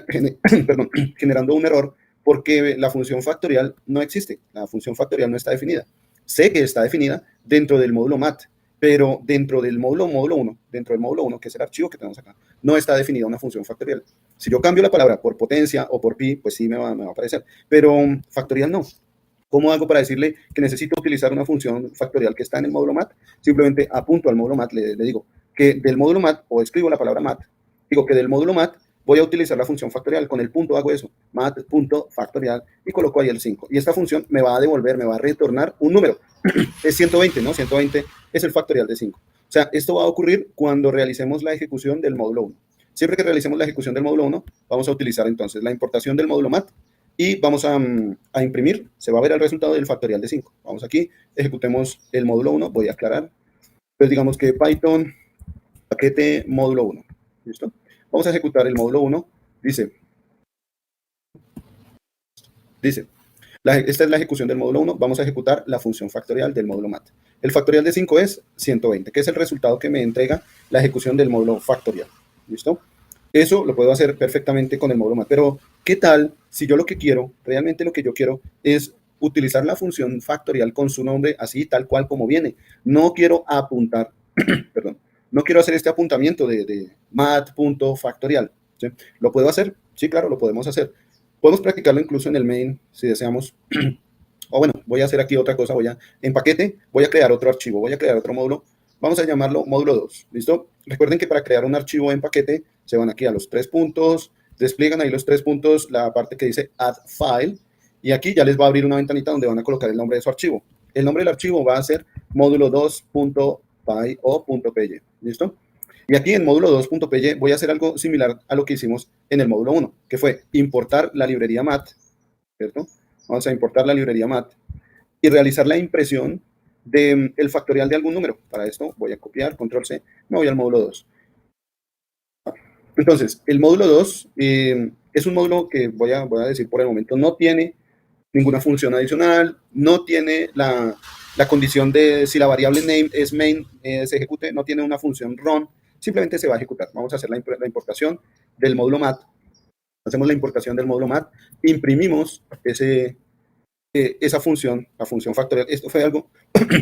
generando un error porque la función factorial no existe. La función factorial no está definida. Sé que está definida dentro del módulo mat, pero dentro del módulo 1, dentro del módulo 1, que es el archivo que tenemos acá, no está definida una función factorial. Si yo cambio la palabra por potencia o por pi, pues sí me va a aparecer, pero factorial no. ¿Cómo hago para decirle que necesito utilizar una función factorial que está en el módulo mat? Simplemente apunto al módulo mat, le digo que del módulo mat, o escribo la palabra mat, digo que del módulo mat voy a utilizar la función factorial. Con el punto hago eso, mat.factorial, y coloco ahí el 5. Y esta función me va a devolver, me va a retornar un número. Es 120, ¿no? 120 es el factorial de 5. O sea, esto va a ocurrir cuando realicemos la ejecución del módulo 1. Siempre que realicemos la ejecución del módulo 1, vamos a utilizar entonces la importación del módulo mat y vamos a imprimir. Se va a ver el resultado del factorial de 5. Vamos aquí, ejecutemos el módulo 1. Voy a aclarar. Pues digamos que Python paquete módulo 1. ¿Listo? Vamos a ejecutar el módulo 1. Dice, esta es la ejecución del módulo 1. Vamos a ejecutar la función factorial del módulo mat. El factorial de 5 es 120, que es el resultado que me entrega la ejecución del módulo factorial. ¿Listo? Eso lo puedo hacer perfectamente con el módulo mat. Pero, ¿qué tal si yo lo que quiero, realmente lo que yo quiero es utilizar la función factorial con su nombre así, tal cual como viene? No quiero apuntar, perdón, no quiero hacer este apuntamiento de mat.factorial. ¿Sí? ¿Lo puedo hacer? Sí, claro, lo podemos hacer. Podemos practicarlo incluso en el main, si deseamos. O bueno, voy a hacer aquí otra cosa. En paquete, voy a crear otro archivo, voy a crear otro módulo. Vamos a llamarlo módulo 2. ¿Listo? Recuerden que para crear un archivo en paquete, se van aquí a los 3 puntos, despliegan ahí los 3 puntos, la parte que dice add file, y aquí ya les va a abrir una ventanita donde van a colocar el nombre de su archivo. El nombre del archivo va a ser módulo 2.py o .py. ¿Listo? Y aquí en módulo 2.py voy a hacer algo similar a lo que hicimos en el módulo 1, que fue importar la librería mat, ¿cierto? Vamos a importar la librería mat y realizar la impresión del factorial de algún número. Para esto voy a copiar, control C, me voy al módulo 2. Entonces, el módulo 2 es un módulo que voy a decir por el momento no tiene ninguna función adicional, no tiene la condición de si la variable name es main, se ejecute, no tiene una función run, simplemente se va a ejecutar. Vamos a hacer la importación del módulo mat. Hacemos la importación del módulo mat, imprimimos esa función, la función factorial. Esto fue algo,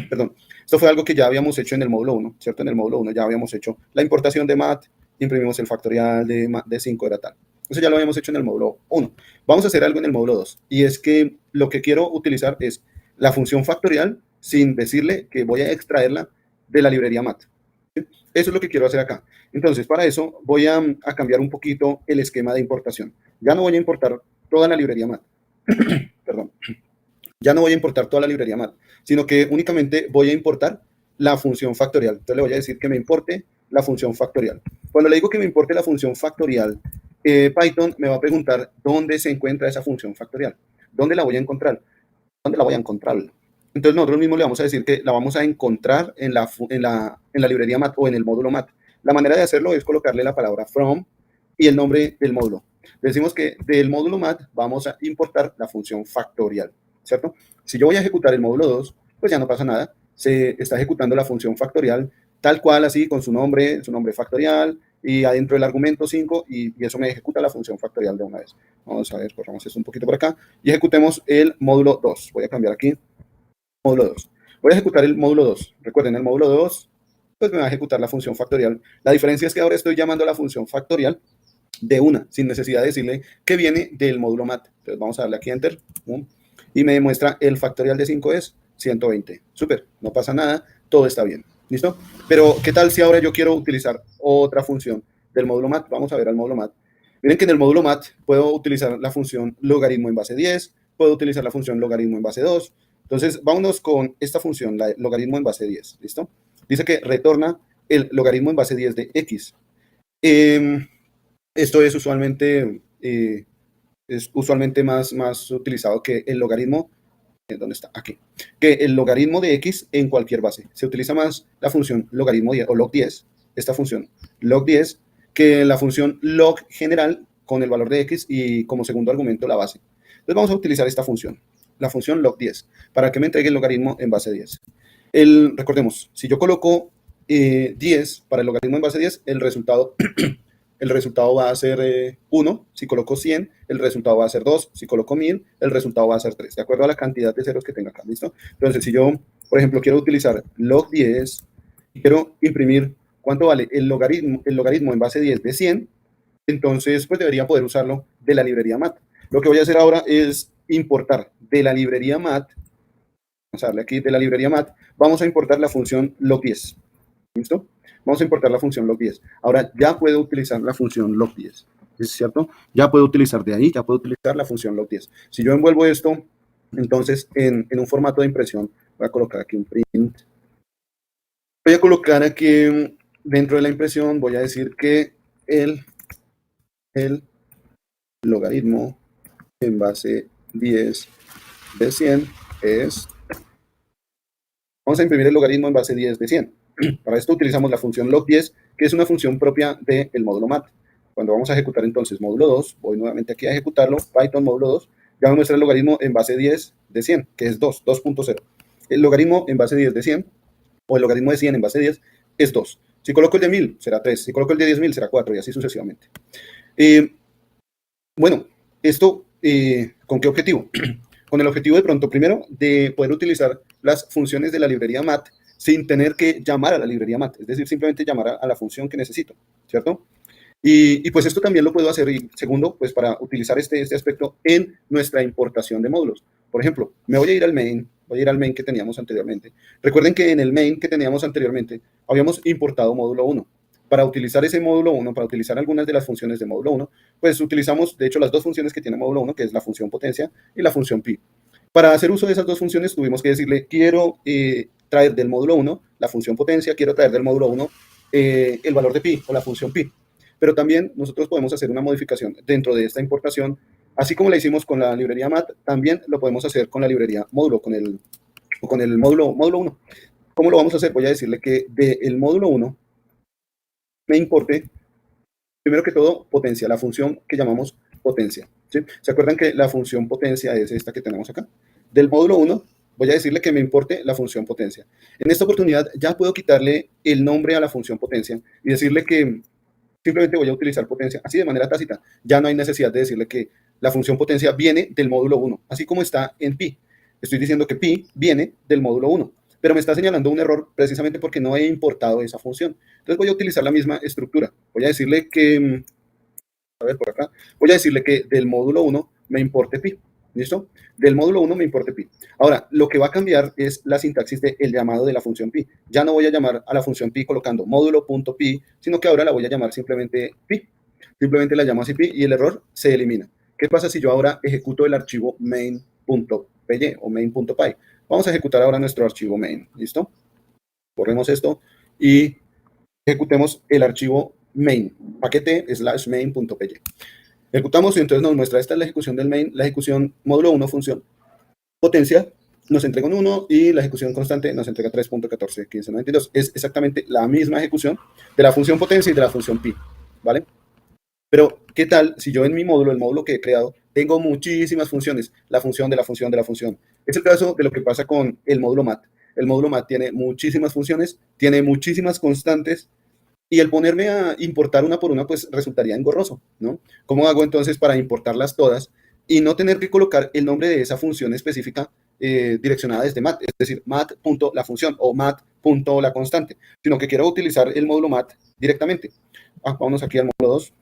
perdón, esto fue algo que ya habíamos hecho en el módulo 1, ¿cierto? En el módulo 1 ya habíamos hecho la importación de mat, imprimimos el factorial de 5 era tal. Eso ya lo habíamos hecho en el módulo 1. Vamos a hacer algo en el módulo 2, y es que lo que quiero utilizar es la función factorial sin decirle que voy a extraerla de la librería mat. ¿Sí? Eso es lo que quiero hacer acá. Entonces, para eso voy a cambiar un poquito el esquema de importación. Ya no voy a importar toda la librería mat. Perdón. Ya no voy a importar toda la librería mat, sino que únicamente voy a importar la función factorial. Entonces le voy a decir que me importe la función factorial. Cuando le digo que me importe la función factorial, Python me va a preguntar dónde se encuentra esa función factorial. ¿Dónde la voy a encontrar? ¿Dónde la voy a encontrar? Entonces nosotros mismos le vamos a decir que la vamos a encontrar en la librería mat o en el módulo mat. La manera de hacerlo es colocarle la palabra from y el nombre del módulo. Decimos que del módulo mat vamos a importar la función factorial, ¿cierto? Si yo voy a ejecutar el módulo 2, pues ya no pasa nada. Se está ejecutando la función factorial tal cual, así, con su nombre factorial, y adentro del argumento 5, y eso me ejecuta la función factorial de una vez. Vamos a ver, corramos esto un poquito por acá, y ejecutemos el módulo 2. Voy a cambiar aquí, módulo 2. Voy a ejecutar el módulo 2. Recuerden, el módulo 2, pues me va a ejecutar la función factorial. La diferencia es que ahora estoy llamando a la función factorial de una, sin necesidad de decirle que viene del módulo mat. Entonces vamos a darle aquí Enter, y me demuestra el factorial de 5 es 120. Súper, no pasa nada, todo está bien. ¿Listo? Pero, ¿qué tal si ahora yo quiero utilizar otra función del módulo mat? Vamos a ver al módulo mat. Miren que en el módulo mat puedo utilizar la función logaritmo en base 10, puedo utilizar la función logaritmo en base 2. Entonces, vámonos con esta función, la logaritmo en base 10. ¿Listo? Dice que retorna el logaritmo en base 10 de x. Esto es usualmente más utilizado que el logaritmo. ¿Dónde está? Aquí. Que el logaritmo de x en cualquier base. Se utiliza más la función logaritmo 10 o log 10, esta función log 10, que la función log general con el valor de x y como segundo argumento la base. Entonces vamos a utilizar esta función, la función log 10, para que me entregue el logaritmo en base 10. Recordemos, si yo coloco 10 para el logaritmo en base 10, el resultado va a ser 1, si coloco 100, el resultado va a ser 2, si coloco 1000, el resultado va a ser 3, de acuerdo a la cantidad de ceros que tenga acá, ¿listo? Entonces, si yo, por ejemplo, quiero utilizar log 10, y quiero imprimir cuánto vale el logaritmo en base 10 de 100, entonces, pues debería poder usarlo de la librería mat. Lo que voy a hacer ahora es importar de la librería mat, vamos a darle aquí de la librería mat, vamos a importar la función log 10, ¿listo? Vamos a importar la función log10. Ahora ya puedo utilizar la función log10. ¿Es cierto? Ya puedo utilizar de ahí, ya puedo utilizar la función log10. Si yo envuelvo esto, entonces en un formato de impresión, voy a colocar aquí un print. Voy a colocar aquí dentro de la impresión, voy a decir que el logaritmo en base 10 de 100 es... Vamos a imprimir el logaritmo en base 10 de 100. Para esto utilizamos la función log10, que es una función propia del módulo mat. Cuando vamos a ejecutar entonces módulo 2, voy nuevamente aquí a ejecutarlo, Python módulo 2, ya me muestra el logaritmo en base 10 de 100, que es 2, 2.0. El logaritmo en base 10 de 100, o el logaritmo de 100 en base 10, es 2. Si coloco el de 1000, será 3. Si coloco el de 10.000, será 4, y así sucesivamente. Bueno, esto, ¿con qué objetivo? Con el objetivo de pronto, primero, de poder utilizar las funciones de la librería mat sin tener que llamar a la librería mat, es decir, simplemente llamar a la función que necesito, ¿cierto? Y pues esto también lo puedo hacer, y segundo, pues para utilizar este aspecto en nuestra importación de módulos. Por ejemplo, me voy a ir al main que teníamos anteriormente. Recuerden que en el main que teníamos anteriormente habíamos importado módulo 1. Para utilizar ese módulo 1, para utilizar algunas de las funciones de módulo 1, pues utilizamos, de hecho, las dos funciones que tiene módulo 1, que es la función potencia y la función pi. Para hacer uso de esas dos funciones tuvimos que decirle, quiero traer del módulo 1 la función potencia, quiero traer del módulo 1 el valor de pi o la función pi. Pero también nosotros podemos hacer una modificación dentro de esta importación, así como la hicimos con la librería mat, también lo podemos hacer con la librería módulo, con el módulo 1. ¿Cómo lo vamos a hacer? Voy a decirle que del módulo 1 me importe, primero que todo, potencia, la función que llamamos potencia. ¿Sí? ¿Se acuerdan que la función potencia es esta que tenemos acá? Del módulo 1 voy a decirle que me importe la función potencia. En esta oportunidad ya puedo quitarle el nombre a la función potencia y decirle que simplemente voy a utilizar potencia así de manera tácita. Ya no hay necesidad de decirle que la función potencia viene del módulo 1, así como está en pi. Estoy diciendo que pi viene del módulo 1, pero me está señalando un error precisamente porque no he importado esa función. Entonces voy a utilizar la misma estructura. Voy a decirle que, a ver por acá, voy a decirle que del módulo 1 me importe pi. ¿Listo? Del módulo 1 me importe pi. Ahora, lo que va a cambiar es la sintaxis del llamado de la función pi. Ya no voy a llamar a la función pi colocando módulo.pi, sino que ahora la voy a llamar simplemente pi. Simplemente la llamo así pi y el error se elimina. ¿Qué pasa si yo ahora ejecuto el archivo main.py o main.py? Vamos a ejecutar ahora nuestro archivo main. ¿Listo? Corremos esto y ejecutemos el archivo main, paquete /main.py. Ejecutamos y entonces nos muestra, esta es la ejecución del main, la ejecución módulo 1 función potencia nos entrega un 1 y la ejecución constante nos entrega 3.141592. Es exactamente la misma ejecución de la función potencia y de la función pi, ¿vale? Pero, ¿qué tal si yo en mi módulo, el módulo que he creado, tengo muchísimas funciones? La función de la función de la función. Es el caso de lo que pasa con el módulo mat. El módulo mat tiene muchísimas funciones, tiene muchísimas constantes, y el ponerme a importar una por una, pues resultaría engorroso, ¿no? ¿Cómo hago entonces para importarlas todas y no tener que colocar el nombre de esa función específica direccionada desde mat? Es decir, mat.la función o mat.la constante, sino que quiero utilizar el módulo mat directamente. Vámonos aquí al módulo 2.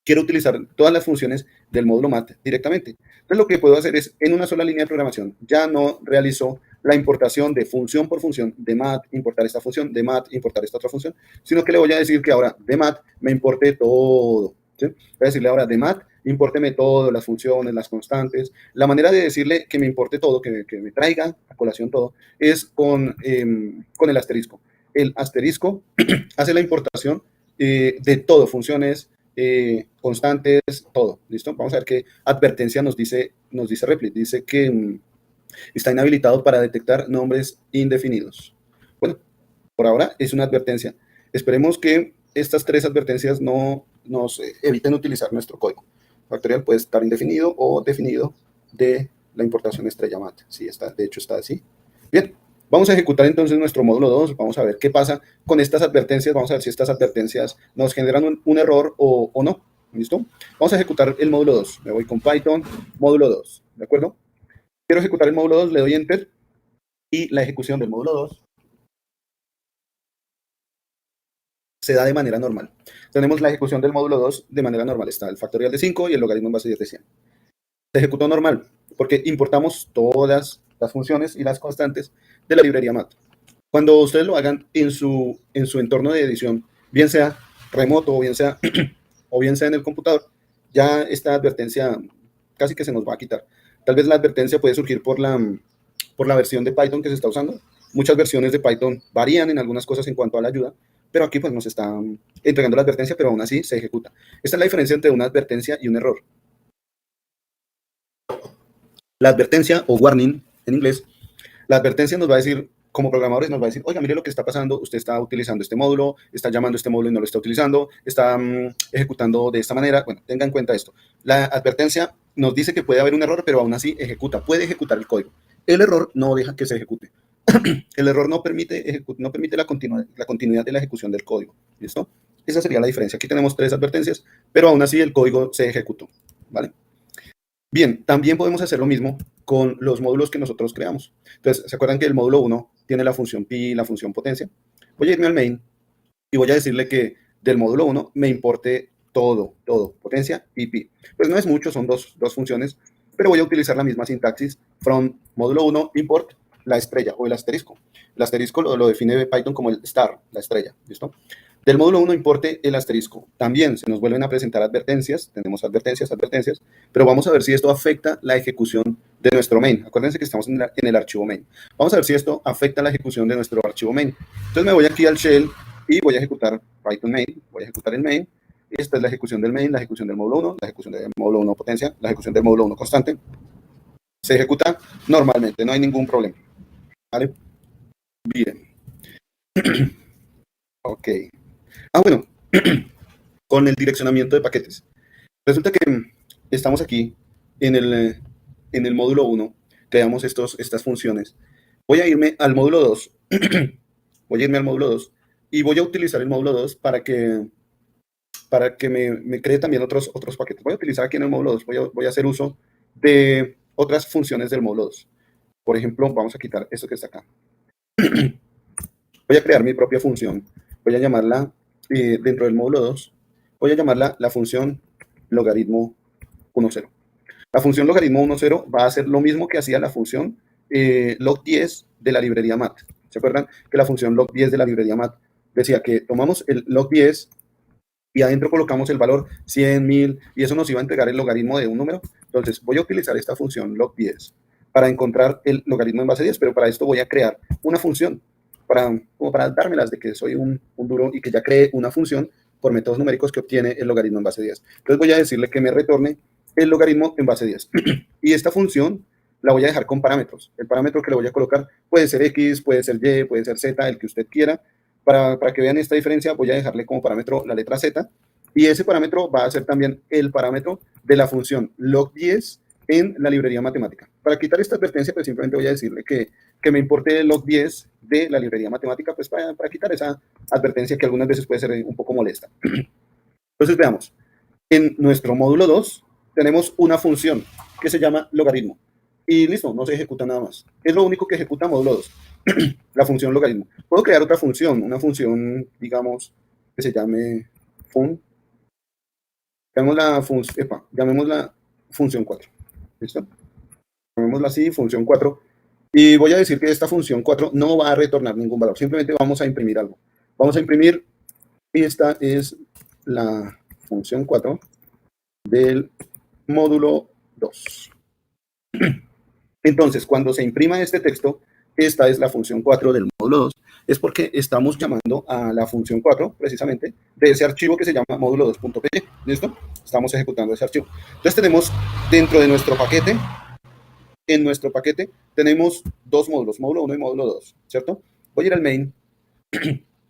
Quiero utilizar todas las funciones del módulo mat directamente. Entonces, lo que puedo hacer es, en una sola línea de programación, ya no realizo la importación de función por función, de mat, importar esta función, de mat, importar esta otra función, sino que le voy a decir que ahora de mat me importe todo. ¿Sí? Voy a decirle ahora de mat, impórteme todo, las funciones, las constantes. La manera de decirle que me importe todo, que me traiga a colación todo, es con el asterisco. El asterisco hace la importación de todo, funciones, constantes, todo. ¿Listo? Vamos a ver qué advertencia nos dice Replit. Dice que está inhabilitado para detectar nombres indefinidos. Bueno, por ahora es una advertencia. Esperemos que estas 3 advertencias no nos eviten utilizar nuestro código. Factorial puede estar indefinido o definido de la importación estrella mat. Sí, está, de hecho está así. Bien, vamos a ejecutar entonces nuestro módulo 2. Vamos a ver qué pasa con estas advertencias. Vamos a ver si estas advertencias nos generan un error o no. ¿Listo? Vamos a ejecutar el módulo 2. Me voy con Python, módulo 2. ¿De acuerdo? Quiero ejecutar el módulo 2, le doy Enter y la ejecución del módulo 2 se da de manera normal. Tenemos la ejecución del módulo 2 de manera normal. Está el factorial de 5 y el logaritmo en base 10 de 100. Se ejecutó normal porque importamos todas las funciones y las constantes de la librería mat. Cuando ustedes lo hagan en su entorno de edición, bien sea remoto o bien sea en el computador, ya esta advertencia casi que se nos va a quitar. Tal vez la advertencia puede surgir por la versión de Python que se está usando. Muchas versiones de Python varían en algunas cosas en cuanto a la ayuda, pero aquí pues nos está entregando la advertencia, pero aún así se ejecuta. Esta es la diferencia entre una advertencia y un error. La advertencia, o warning en inglés, la advertencia nos va a decir, como programadores nos va a decir, oiga, mire lo que está pasando, usted está utilizando este módulo, está llamando este módulo y no lo está utilizando, está ejecutando de esta manera. Bueno, tenga en cuenta esto. La advertencia nos dice que puede haber un error, pero aún así ejecuta, puede ejecutar el código. El error no deja que se ejecute. El error no permite la continuidad de la ejecución del código. ¿Listo? Esa sería la diferencia. Aquí tenemos 3 advertencias, pero aún así el código se ejecutó. ¿Vale? Bien, también podemos hacer lo mismo con los módulos que nosotros creamos. Entonces, ¿se acuerdan que el módulo 1 tiene la función pi, la función potencia? Voy a irme al main y voy a decirle que del módulo 1 me importe todo, potencia y pi. Pues no es mucho, son dos funciones, pero voy a utilizar la misma sintaxis from módulo 1 import la estrella o el asterisco. El asterisco lo define Python como el star, la estrella, ¿listo? Del módulo 1 importe el asterisco. También se nos vuelven a presentar advertencias, tenemos advertencias, pero vamos a ver si esto afecta la ejecución de nuestro main. Acuérdense que estamos en el archivo main. Vamos a ver si esto afecta la ejecución de nuestro archivo main. Entonces me voy aquí al shell y voy a ejecutar Python main, voy a ejecutar el main. Esta es la ejecución del main, la ejecución del módulo 1, la ejecución del módulo 1 potencia, la ejecución del módulo 1 constante. Se ejecuta normalmente, no hay ningún problema. ¿Vale? Bien. Ok. Bueno, con el direccionamiento de paquetes. Resulta que estamos aquí en el módulo 1, creamos estas funciones. Voy a irme al módulo 2, voy a irme al módulo 2 y voy a utilizar el módulo 2 para que me cree también otros paquetes. Voy a utilizar aquí en el módulo 2, voy a hacer uso de otras funciones del módulo 2. Por ejemplo, vamos a quitar esto que está acá. Voy a crear mi propia función. Voy a llamarla, dentro del módulo 2, voy a llamarla la función logaritmo 1,0. La función logaritmo 1,0 va a hacer lo mismo que hacía la función log10 de la librería mat. ¿Se acuerdan que la función log10 de la librería mat decía que tomamos el log10 y adentro colocamos el valor 100, 1000 y eso nos iba a entregar el logaritmo de un número? Entonces voy a utilizar esta función log10 para encontrar el logaritmo en base 10, pero para esto voy a crear una función como para dármelas de que soy un duro y que ya creé una función por métodos numéricos que obtiene el logaritmo en base 10. Entonces voy a decirle que me retorne el logaritmo en base 10. Y esta función la voy a dejar con parámetros. El parámetro que le voy a colocar puede ser X, puede ser Y, puede ser Z, el que usted quiera. Para que vean esta diferencia, voy a dejarle como parámetro la letra Z. Y ese parámetro va a ser también el parámetro de la función log10 en la librería matemática. Para quitar esta advertencia, pues simplemente voy a decirle que me importe el log10 de la librería matemática, pues para quitar esa advertencia que algunas veces puede ser un poco molesta. Entonces veamos, en nuestro módulo 2 tenemos una función que se llama logaritmo. Y listo, no se ejecuta nada más. Es lo único que ejecuta módulo 2, la función logaritmo. Puedo crear otra función, una función, digamos, que se llame fun. Llamémosla función 4. ¿Listo? Llamémosla así, función 4. Y voy a decir que esta función 4 no va a retornar ningún valor. Simplemente vamos a imprimir algo. Vamos a imprimir, y esta es la función 4 del módulo 2. Entonces, cuando se imprima este texto, esta es la función 4 del módulo 2, es porque estamos llamando a la función 4, precisamente, de ese archivo que se llama módulo2.py. ¿Listo? Estamos ejecutando ese archivo. Entonces tenemos dentro de nuestro paquete, en nuestro paquete, tenemos dos módulos, módulo 1 y módulo 2, ¿cierto? Voy a ir al main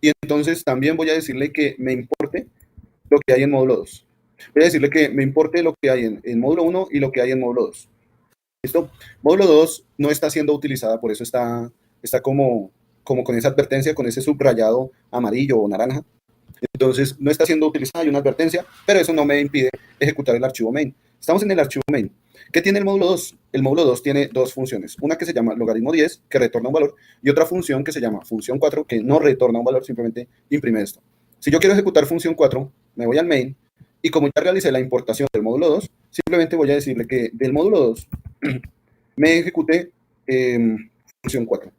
y entonces también voy a decirle que me importe lo que hay en módulo 2. Voy a decirle que me importe lo que hay en módulo 1 y lo que hay en módulo 2. ¿Listo? Módulo 2 no está siendo utilizada, por eso está como con esa advertencia, con ese subrayado amarillo o naranja. Entonces, no está siendo utilizada, hay una advertencia, pero eso no me impide ejecutar el archivo main. Estamos en el archivo main. ¿Qué tiene el módulo 2? El módulo 2 tiene dos funciones. Una que se llama logaritmo 10, que retorna un valor, y otra función que se llama función 4, que no retorna un valor, simplemente imprime esto. Si yo quiero ejecutar función 4, me voy al main, y como ya realicé la importación del módulo 2, simplemente voy a decirle que del módulo 2 me ejecute función 4.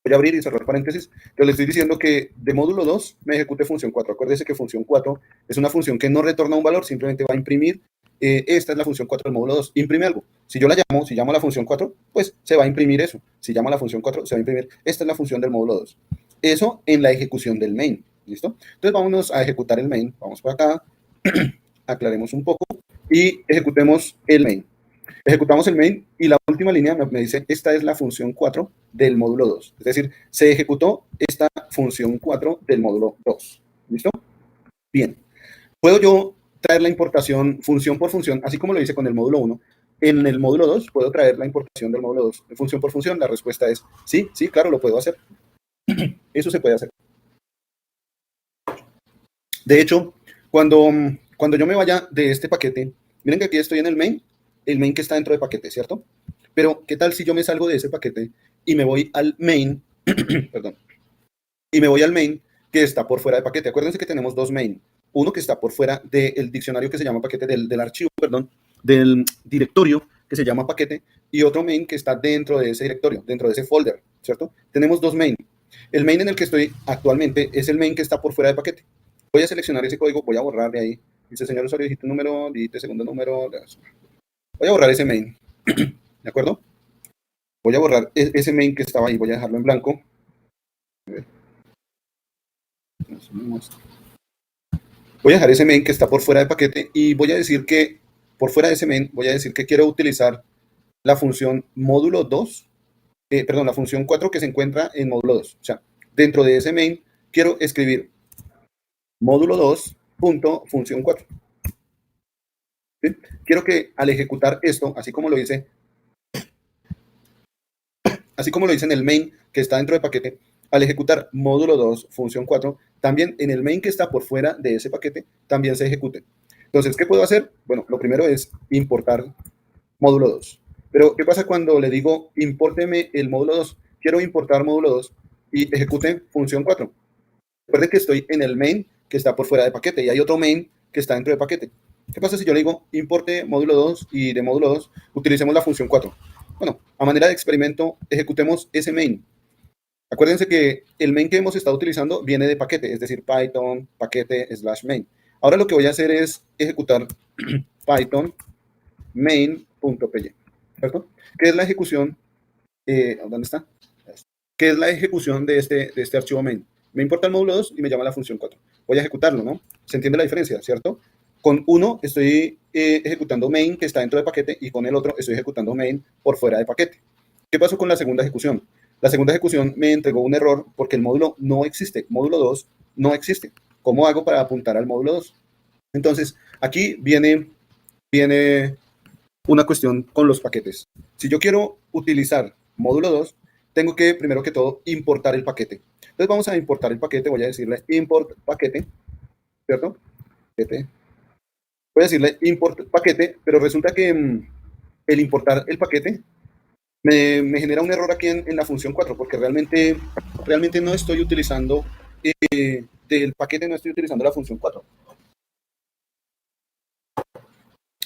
Voy a abrir y cerrar paréntesis. Yo le estoy diciendo que de módulo 2 me ejecute función 4. Acuérdese que función 4 es una función que no retorna un valor, simplemente va a imprimir. Esta es la función 4 del módulo 2. Imprime algo. Si yo si llamo a la función 4, pues se va a imprimir eso. Si llamo a la función 4, se va a imprimir. Esta es la función del módulo 2. Eso en la ejecución del main. ¿Listo? Entonces vámonos a ejecutar el main. Vamos por acá. Aclaremos un poco y ejecutemos el main. Ejecutamos el main y la última línea me dice, esta es la función 4 del módulo 2. Es decir, se ejecutó esta función 4 del módulo 2. ¿Listo? Bien. ¿Puedo yo traer la importación función por función, así como lo hice con el módulo 1? En el módulo 2, ¿puedo traer la importación del módulo 2 función por función? La respuesta es sí, sí, claro, lo puedo hacer. Eso se puede hacer. De hecho, cuando yo me vaya de este paquete, miren que aquí estoy en el main que está dentro de paquete, ¿cierto? Pero, ¿qué tal si yo me salgo de ese paquete y me voy al main, perdón, y me voy al main que está por fuera de paquete? Acuérdense que tenemos dos main. Uno que está por fuera del diccionario que se llama paquete, del archivo, perdón, del directorio que se llama paquete, y otro main que está dentro de ese directorio, dentro de ese folder, ¿cierto? Tenemos dos main. El main en el que estoy actualmente es el main que está por fuera de paquete. Voy a seleccionar ese código, voy a borrar de ahí. Dice, señor usuario, digite un número, digite segundo número. Voy a borrar ese main, ¿de acuerdo? Voy a borrar ese main que estaba ahí, voy a dejarlo en blanco. Voy a dejar ese main que está por fuera de paquete y voy a decir que por fuera de ese main voy a decir que quiero utilizar la función módulo 2, perdón, la función 4 que se encuentra en módulo 2. O sea, dentro de ese main quiero escribir módulo 2 punto función 4. ¿Sí? Quiero que al ejecutar esto, así como lo hice en el main que está dentro de paquete, al ejecutar módulo 2 función 4, también en el main que está por fuera de ese paquete, también se ejecute. Entonces, ¿qué puedo hacer? Bueno, lo primero es importar módulo 2. Pero, ¿qué pasa cuando le digo impórteme el módulo 2? Quiero importar módulo 2 y ejecute función 4. Recuerden que estoy en el main que está por fuera de paquete y hay otro main que está dentro de paquete. ¿Qué pasa si yo le digo importe módulo 2 y de módulo 2 utilicemos la función 4? Bueno, a manera de experimento, ejecutemos ese main. Acuérdense que el main que hemos estado utilizando viene de paquete, es decir, Python, paquete, /main. Ahora lo que voy a hacer es ejecutar Python main.py, ¿cierto? Que es la ejecución, ¿dónde está? Que es la ejecución de este archivo main. Me importa el módulo 2 y me llama la función 4. Voy a ejecutarlo, ¿no? ¿Se entiende la diferencia, cierto? Con uno estoy ejecutando main que está dentro de paquete y con el otro estoy ejecutando main por fuera de paquete. ¿Qué pasó con la segunda ejecución? La segunda ejecución me entregó un error porque el módulo no existe. Módulo 2 no existe. ¿Cómo hago para apuntar al módulo 2? Entonces, aquí viene una cuestión con los paquetes. Si yo quiero utilizar módulo 2, tengo que, primero que todo, importar el paquete. Entonces vamos a importar el paquete, voy a decirle import paquete, ¿cierto? Voy a decirle import paquete, pero resulta que el importar el paquete me genera un error aquí en la función 4, porque realmente no estoy utilizando del paquete, no estoy utilizando la función 4.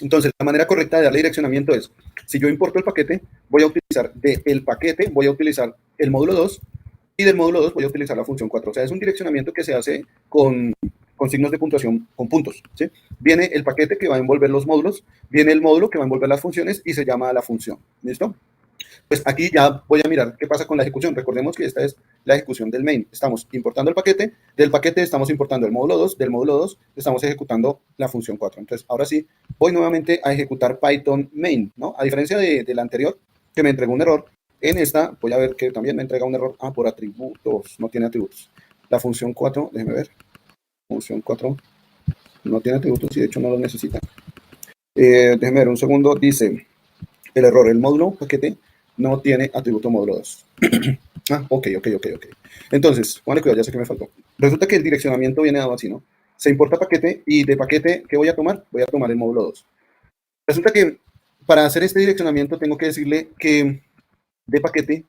Entonces, la manera correcta de darle direccionamiento es, si yo importo el paquete, voy a utilizar del paquete, voy a utilizar el módulo 2, y del módulo 2 voy a utilizar la función 4. O sea, es un direccionamiento que se hace con signos de puntuación, con puntos, ¿sí? Viene el paquete que va a envolver los módulos, viene el módulo que va a envolver las funciones y se llama la función, ¿listo? Pues aquí ya voy a mirar qué pasa con la ejecución. Recordemos que esta es la ejecución del main. Estamos importando el paquete, del paquete estamos importando el módulo 2, del módulo 2 estamos ejecutando la función 4. Entonces, ahora sí, voy nuevamente a ejecutar Python main, ¿no? A diferencia de la anterior, que me entregó un error, en esta voy a ver que también me entrega un error. Por atributos, no tiene atributos. La función 4, déjenme ver. Función 4 no tiene atributos y de hecho no los necesita. Déjenme ver un segundo. Dice el error, el módulo paquete no tiene atributo módulo 2. Ok. Entonces, póngale cuidado, ya sé que me faltó. Resulta que el direccionamiento viene dado así, ¿no? Se importa paquete y de paquete, ¿qué voy a tomar? Voy a tomar el módulo 2. Resulta que para hacer este direccionamiento tengo que decirle que de paquete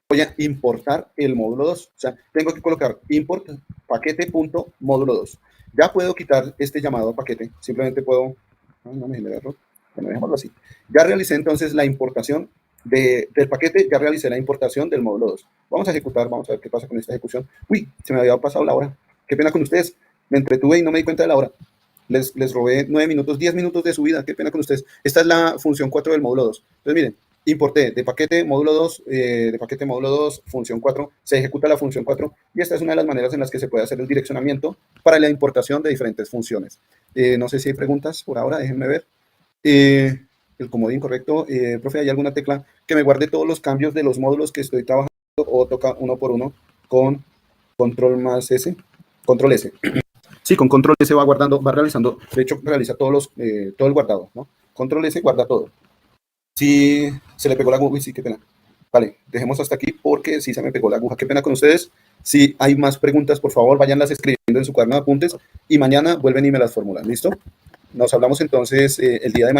voy a importar el módulo 2. O sea, tengo que colocar import paquete.módulo 2. Ya puedo quitar este llamado a paquete. Simplemente puedo... no me genera error. Bueno, dejémoslo así. Ya realicé entonces la importación del paquete, ya realicé la importación del módulo 2. Vamos a ejecutar, vamos a ver qué pasa con esta ejecución. Uy, se me había pasado la hora. Qué pena con ustedes. Me entretuve y no me di cuenta de la hora. Les robé 9 minutos, 10 minutos de su vida. Qué pena con ustedes. Esta es la función 4 del módulo 2. Entonces, miren, importé de paquete módulo 2, función 4, se ejecuta la función 4 y esta es una de las maneras en las que se puede hacer el direccionamiento para la importación de diferentes funciones. No sé si hay preguntas por ahora, déjenme ver. El comodín correcto. Profe, ¿hay alguna tecla que me guarde todos los cambios de los módulos que estoy trabajando o toca uno por uno con control más S? Control S. Sí, con control S va guardando, va realizando, de hecho realiza todo el guardado, ¿no? Control S guarda todo. Si se le pegó la aguja, sí, qué pena. Vale, dejemos hasta aquí porque sí se me pegó la aguja. Qué pena con ustedes. Si hay más preguntas, por favor, váyanlas escribiendo en su cuaderno de apuntes y mañana vuelven y me las formulan. ¿Listo? Nos hablamos entonces el día de mañana.